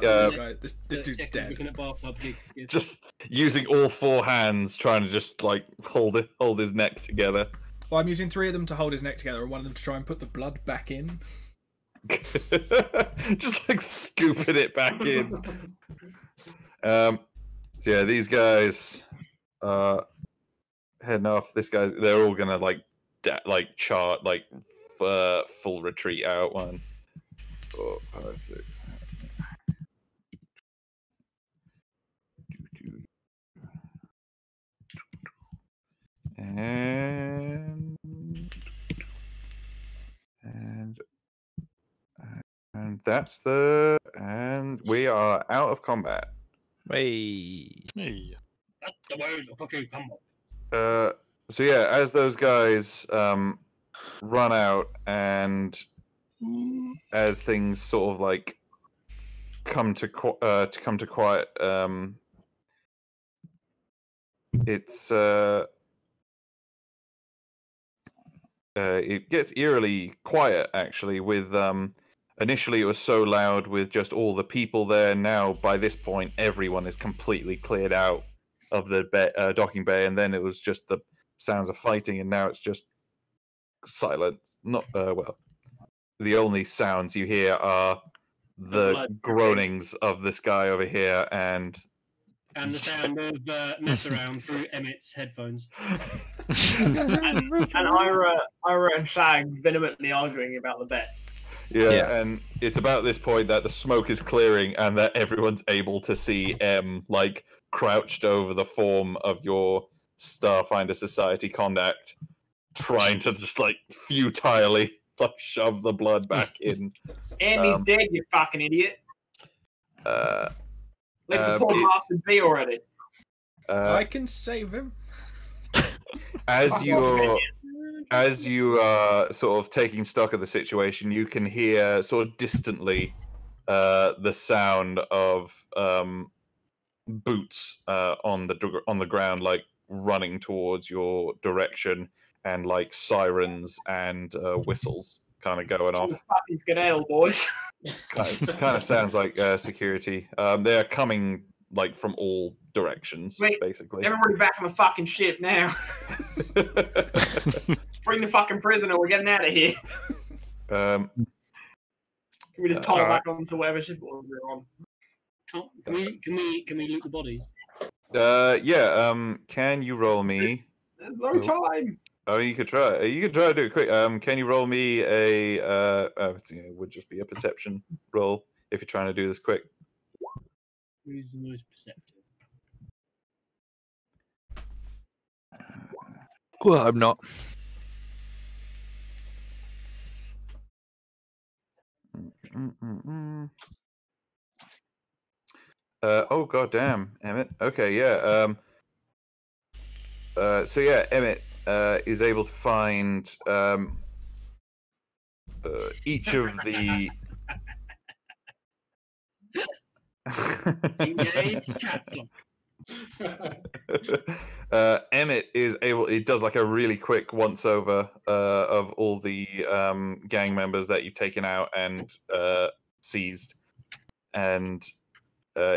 this dude's dead. Looking at bathtub gig. Just using all 4 hands, trying to just like hold his neck together. Well, I'm using 3 of them to hold his neck together, and one of them to try and put the blood back in. Just like scooping it back in. So yeah, these guys heading off. They're all gonna like chart like full retreat out. 1, 4, 5, 6. And that's and we are out of combat. Hey. Hey. So yeah, as those guys run out, and as things sort of like come to quiet, it's it gets eerily quiet actually. With initially it was so loud with just all the people there. Now by this point, everyone is completely cleared out of the docking bay, and then it was just the sounds of fighting, and now it's just silent. Not well. The only sounds you hear are the groanings of this guy over here, and the sound of mess around through Emmett's headphones. and Ira and Shag vehemently arguing about the bet. Yeah, and it's about this point that the smoke is clearing, and that everyone's able to see M like crouched over the form of your Starfinder Society contact, trying to just like futilely like shove the blood back in. And he's dead, you fucking idiot. Uh, Let the poor bastard be already. I can save him. As you are sort of taking stock of the situation, you can hear sort of distantly the sound of boots on the ground, like running towards your direction, and like sirens and whistles kind of going off. Fucking skedaddle, boys. It kind of sounds like security. They are coming like from all directions, basically. Everybody back on the fucking ship now. Bring the fucking prisoner. We're getting out of here. Can we just pull back onto whatever ship we're on? Can we loot the bodies? Yeah. Can you roll me? There's no time. Oh, you could try. You could try to do it quick. Can you roll me a? It would just be a perception roll if you're trying to do this quick. Who's the most perceptive? Well, I'm not. Oh goddamn, Emmett. Okay, yeah. So yeah, Emmett is able to find each of the. Emmett is able. It does like a really quick once over of all the gang members that you've taken out and seized, and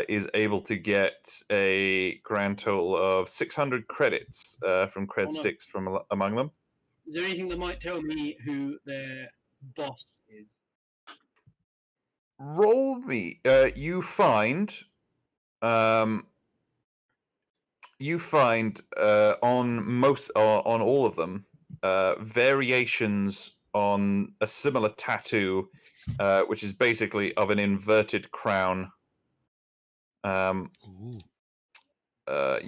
is able to get a grand total of 600 credits from cred sticks from among them. Is there anything that might tell me who their boss is? Roll me. You find on all of them variations on a similar tattoo, which is basically of an inverted crown. You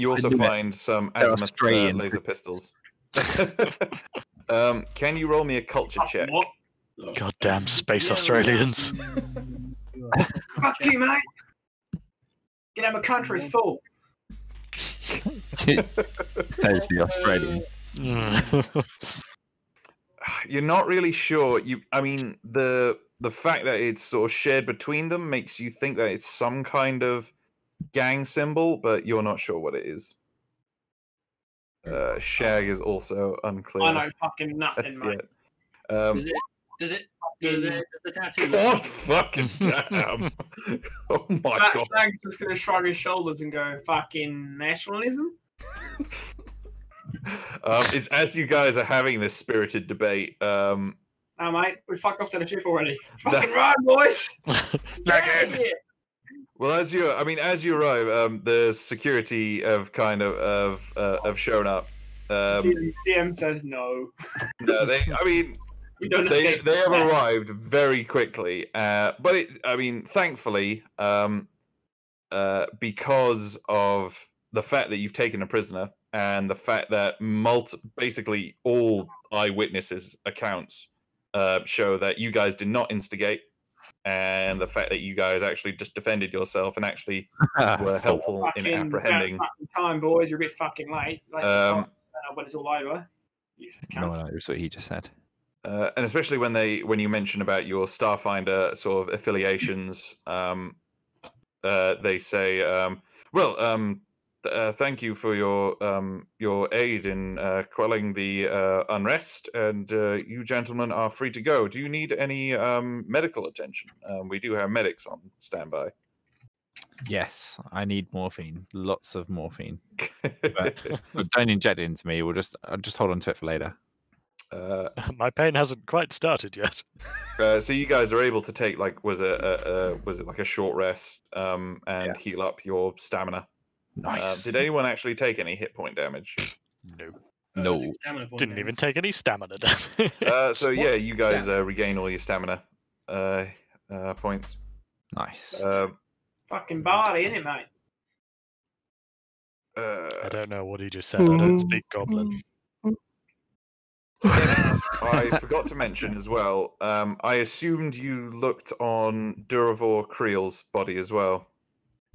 also find some azimuth laser pistols. Can you roll me a culture check? Goddamn space Australians. Fuck you, mate. Get out, my country's full. Says the Australian. You're not really sure. I mean, the fact that it's sort of shared between them makes you think that it's some kind of gang symbol, but you're not sure what it is. Shag is also unclear. I know fucking nothing, mate. Does the tattoo? God fucking damn! Oh my god! Shag's just gonna shrug his shoulders and go, "Fucking nationalism." It's as you guys are having this spirited debate. Oh, mate, we fucked off to the ship already. Fucking ride, boys! Well, as you arrive, the security have kind of shown up. DM says no. No, they have arrived very quickly, but thankfully, because of the fact that you've taken a prisoner and the fact that basically all eyewitnesses' accounts show that you guys did not instigate, and the fact that you guys actually just defended yourself and actually were helpful in apprehending. Time, boys, you're a bit fucking late. When it's all over. No, that's what he just said. And especially when you mention about your Starfinder sort of affiliations, they say, thank you for your aid in quelling the unrest, and you gentlemen are free to go. Do you need any medical attention? We do have medics on standby. Yes, I need morphine. Lots of morphine. but don't inject it into me. I'll just hold on to it for later. My pain hasn't quite started yet. So you guys are able to take was it like a short rest and heal up your stamina. Nice. Did anyone actually take any hit point damage? No. Didn't even take any stamina damage. So yeah, you guys regain all your stamina points. Nice. Fucking body, isn't it, mate? I don't know what he just said. I don't speak Goblin. I forgot to mention as well. I assumed you looked on Duravor Creel's body as well.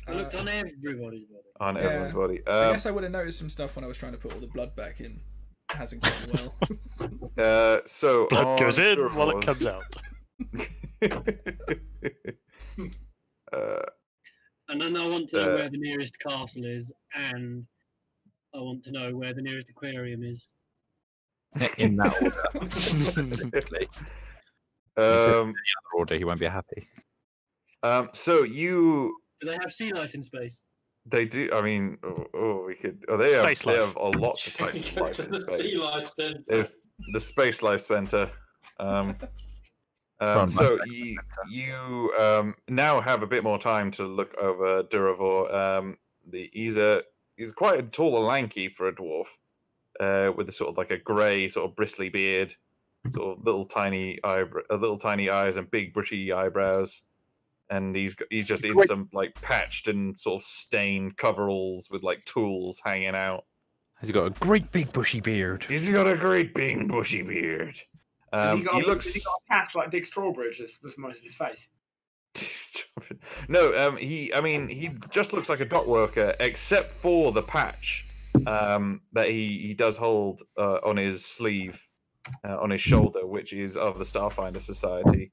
I looked on everybody's body. On everyone's body. I guess I would have noticed some stuff when I was trying to put all the blood back in. It hasn't gone well. So Blood goes in Duravor's... while it comes out. And then I want to know where the nearest castle is, and I want to know where the nearest aquarium is. In that order. Specifically. In the other order, he won't be happy. So you... Do they have sea life in space? They do. I mean, we could... they have a lot of types of life in the space. Sea Life Centre. There's the Space Life Center. So you now have a bit more time to look over Duravor. He's quite a tall and lanky for a dwarf, with a sort of like a grey, sort of bristly beard, sort of little tiny eyes and big bushy eyebrows, and he's just in some like patched and sort of stained coveralls with like tools hanging out. He's got a great big bushy beard. He's got a great big bushy beard. Has he got a patch like Dick Strawbridge? That's most of his face. No, he just looks like a dock worker, except for the patch that he does hold on his sleeve, on his shoulder, which is of the Starfinder Society.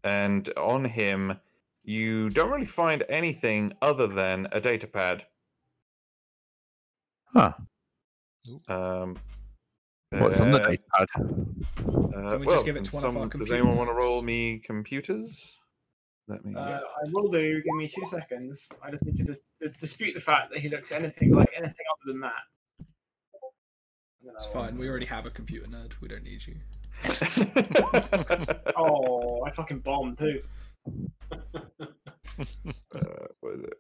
And on him, you don't really find anything other than a data pad. Huh. What's on the data pad? Can we just give it to one of our Does computer anyone want to nerds? roll me computers? Let me. I will do. Give me 2 seconds. I just need to dispute the fact that he looks anything other than that. It's fine. We already have a computer nerd. We don't need you. Oh, I fucking bombed too. What is it?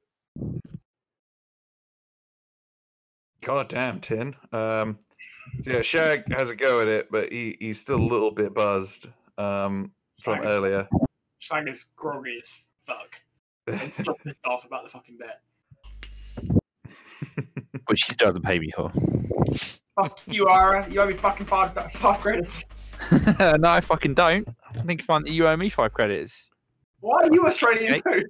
God damn, Tin. So yeah, Shag has a go at it, but he's still a little bit buzzed from earlier. Shag is groggy as fuck. And still pissed off about the fucking bet. Which he still doesn't pay me for. Fuck you, Ara. You owe me fucking five credits. No, I fucking don't. I think you owe me 5 credits. Why are you Australian too?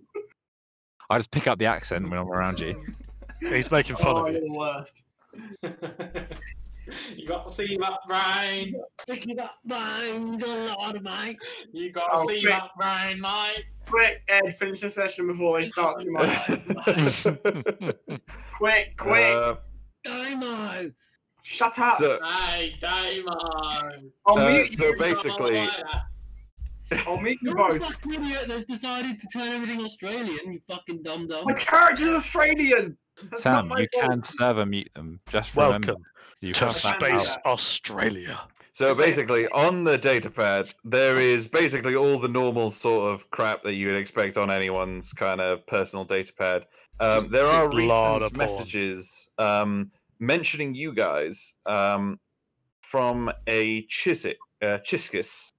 I just pick up the accent when I'm around you. He's making fun of You're you. the worst. You got to see that brain. Sticky that mind, a lot of mine. You got to see quick. that brain, mate. Quick, Ed, finish the session before they start too much. Quick. Dimo! Shut up. Hey, Damo. I'll mute so you. basically, I'll mute you You're a both. fucking idiot that's decided to turn everything Australian, you fucking dum-dum. My character's Australian. That's not Sam, my you fault. can server mute them. Just remember. Welcome You to have that Space power. Australia. so basically, on the data pad, there is basically all the normal sort of crap that you would expect on anyone's kind of personal data pad. There are Big lot recent of porn. messages mentioning you guys from a Chiskis.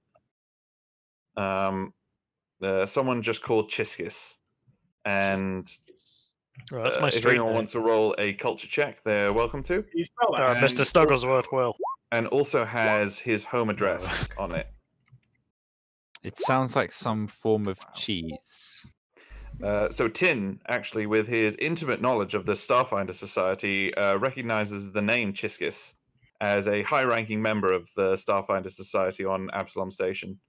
Someone just called Chiskis. And Right, that's my if street anyone name. wants to roll a culture check, they're welcome to. You spell that? Mr. Snugglesworth will. And also has his home address on it. It sounds like some form of cheese. So Tin, actually, with his intimate knowledge of the Starfinder Society, recognizes the name Chiskis as a high-ranking member of the Starfinder Society on Absalom Station.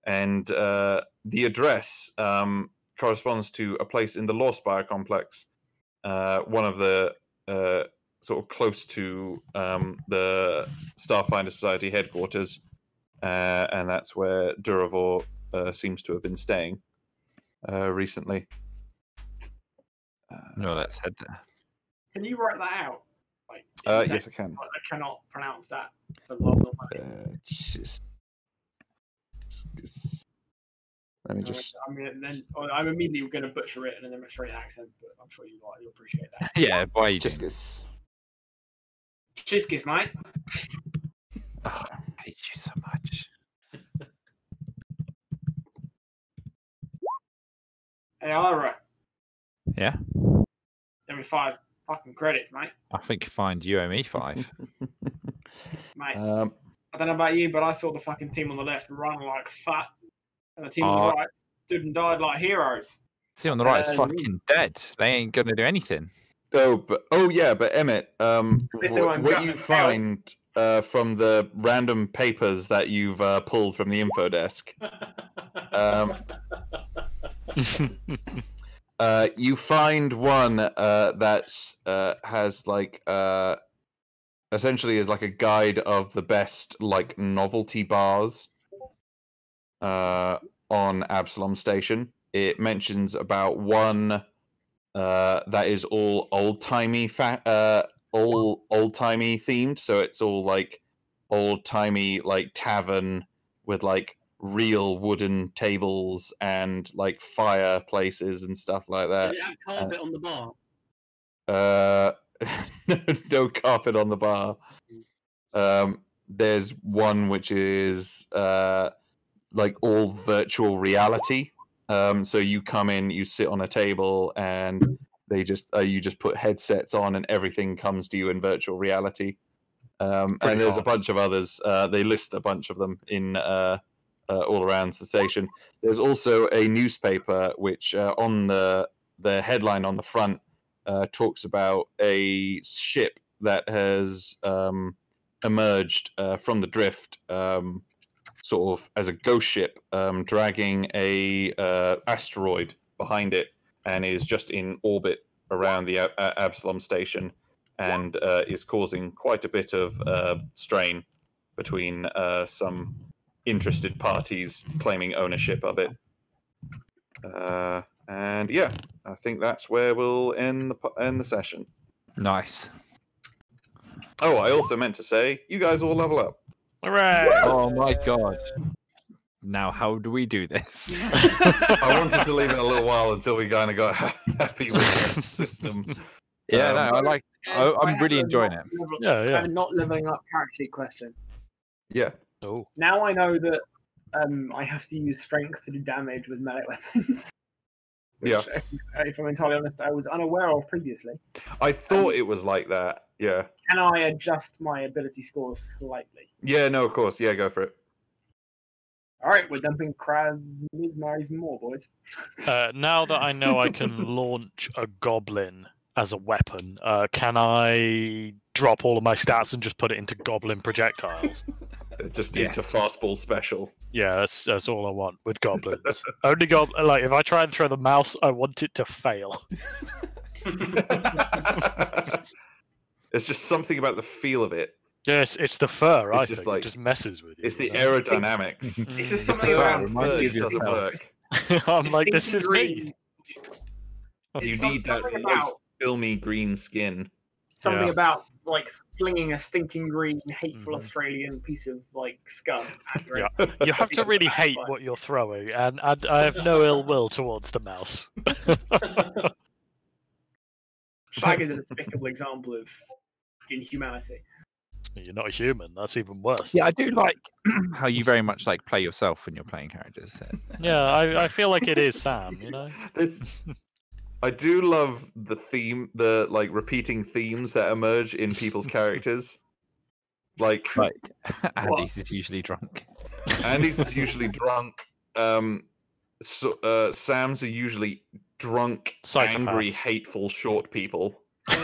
And the address corresponds to a place in the Lawspire complex, one of the sort of close to the Starfinder Society headquarters, and that's where Duravor seems to have been staying recently. No, let's head there. Can you write that out? Like, Yes, I can. I cannot pronounce that for love nor money. Let me just. I'm immediately going to butcher it in an Australian accent, but I'm sure you'll appreciate that. Yeah, why are you doing? Chiskis. Chiskis, mate. Oh, I hate you so much. Hey, Ira. Yeah? Give me 5 Fucking credits, mate. I think you find you owe me 5. Mate. Um, I don't know about you, but I saw the fucking team on the left run like fat, and the team on the right stood and died like heroes. See, on the right is fucking dead. They ain't gonna do anything. but Emmett, what you find from the random papers that you've pulled from the info desk, you find one that has like essentially is like a guide of the best like novelty bars on Absalom Station. It mentions about one that is all old-timey old-timey themed, so it's all like old-timey like tavern with like real wooden tables and like fireplaces and stuff like that. Does it have carpet on the bar? No carpet on the bar. There's one which is like all virtual reality. So you come in, you sit on a table, and they just you just put headsets on, and everything comes to you in virtual reality. And there's a bunch of others. They list a bunch of them in all around the station. There's also a newspaper which on the headline on the front talks about a ship that has emerged from the drift, sort of as a ghost ship, dragging a asteroid behind it, and is just in orbit around the Absalom Station, and is causing quite a bit of strain between some interested parties claiming ownership of it. And yeah, I think that's where we'll end the session. Nice. Oh, I also meant to say, you guys all level up. Hooray! Oh my god. Now, how do we do this? I wanted to leave it a little while until we kind of got happy with the system. Yeah, no, I'm really enjoying it. Yeah. Not leveling up character sheet question. Yeah. Oh. Now I know that I have to use strength to do damage with melee weapons. Which, Yeah. If I'm entirely honest, I was unaware of previously. I thought it was like that. Yeah. Can I adjust my ability scores slightly? Yeah, no, of course. Yeah, go for it. All right, we're dumping Kraz Mizmar even more, boys. Now that I know I can launch a goblin as a weapon, can I drop all of my stats and just put it into goblin projectiles? Just into fastball special. Yeah, that's all I want with goblins. Only like if I try and throw the mouse, I want it to fail. It's just something about the feel of it. Yes, it's the fur. It's I just think like- it just messes with you. It's the you know? aerodynamics. It's just The something fur about fur just doesn't work. I'm like, this is me. You It's need that something nice, about filmy green skin. something Yeah. about like flinging a stinking green, hateful Mhm. Australian piece of like scum at your Yeah. You have to really hate what you're throwing, and I have no ill will towards the mouse. Shag is a despicable example of inhumanity. You're not a human. That's even worse. Yeah, I do like how you very much like play yourself when you're playing characters. Yeah, I feel like it is Sam. You know. I do love the theme, the like repeating themes that emerge in people's characters. Like Andy's is usually drunk. Andy's is usually drunk. Sam's are usually drunk, angry, Psychopaths. hateful, short people.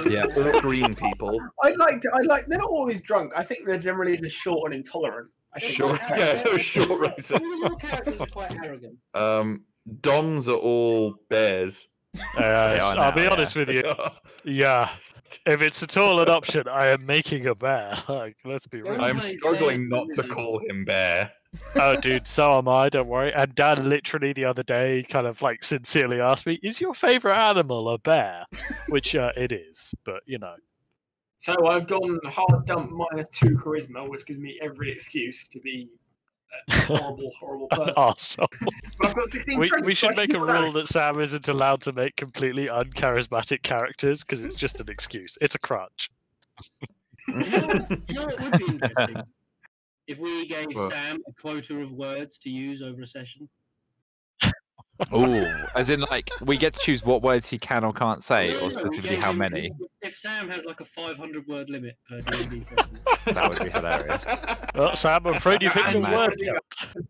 Yeah. Or green people. I'd like. They're not always drunk. I think they're generally just short and intolerant. I think Short, yeah, those short All races. of your characters are quite arrogant. Doms are all bears. I'll be honest with you. Yeah, if it's at all an option, I am making a bear. Like, let's be real. I'm struggling not to call him bear. Oh, dude, so am I. Don't worry. And Dan literally the other day, kind of like sincerely asked me, "Is your favorite animal a bear?" Which it is, but you know. So I've gone hard dump -2 charisma, which gives me every excuse to be a horrible person. Arsehole. But I've got 16 We strength, so should I make a can do rule that Sam isn't allowed to make completely uncharismatic characters because it's just an excuse. It's a crutch. You know what would be interesting? If we gave What? Sam a quota of words to use over a session. Oh, as in like we get to choose what words he can or can't say, or specifically how many. If Sam has like a 500-word limit per D&D session. That would be hilarious. Well, Sam, I'm afraid you've hit your And word Matt. count.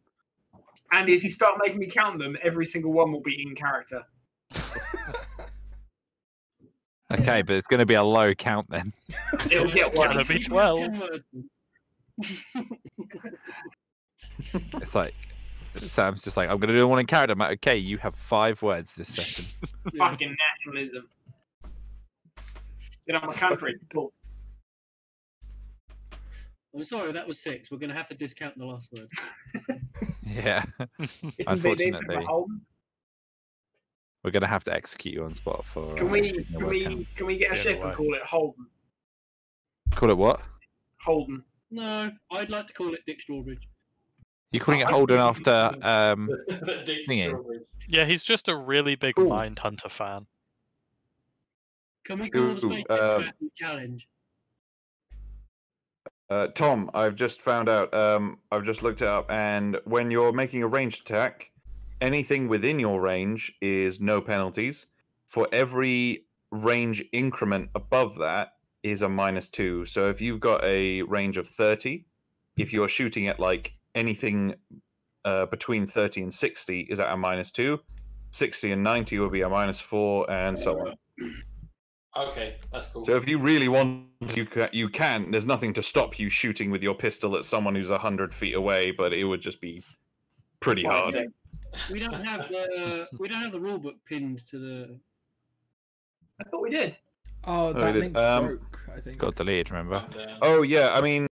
And if you start making me count them, every single one will be in character. Okay, but it's going to be a low count then. It'll get It's gonna worse. be 12. 10 words. It's like Sam's just like, I'm going to do one in character. I'm like, okay, you have 5 words this session. Fucking nationalism. Get out my country. Cool. I'm sorry, that was 6. We're going to have to discount the last word. Yeah. It's Unfortunately. a Holden. We're going to have to execute you on spot for. Can we taking the can word we count. can we get a Get ship away. and call it Holden? Call it what? Holden. No, I'd like to call it Dick Strawbridge. You calling it Holden after Dick Thingy. Strawberry. Yeah, he's just a really big Ooh. Mindhunter fan. Can we call the space challenge? Tom, I've just found out. I've just looked it up, and when you're making a ranged attack, anything within your range is no penalties. For every range increment above that is a -2. So if you've got a range of 30, if you're shooting at like anything between 30 and 60 is at a -2. 60 and 90 will be a -4, and so on. Okay, that's cool. So if you really want, you can. There's nothing to stop you shooting with your pistol at someone who's 100 feet away, but it would just be pretty hard. We don't have the rule book pinned to the. I thought we did. Oh, we that did. link broke, I think. got deleted, remember? And, Oh yeah, I mean,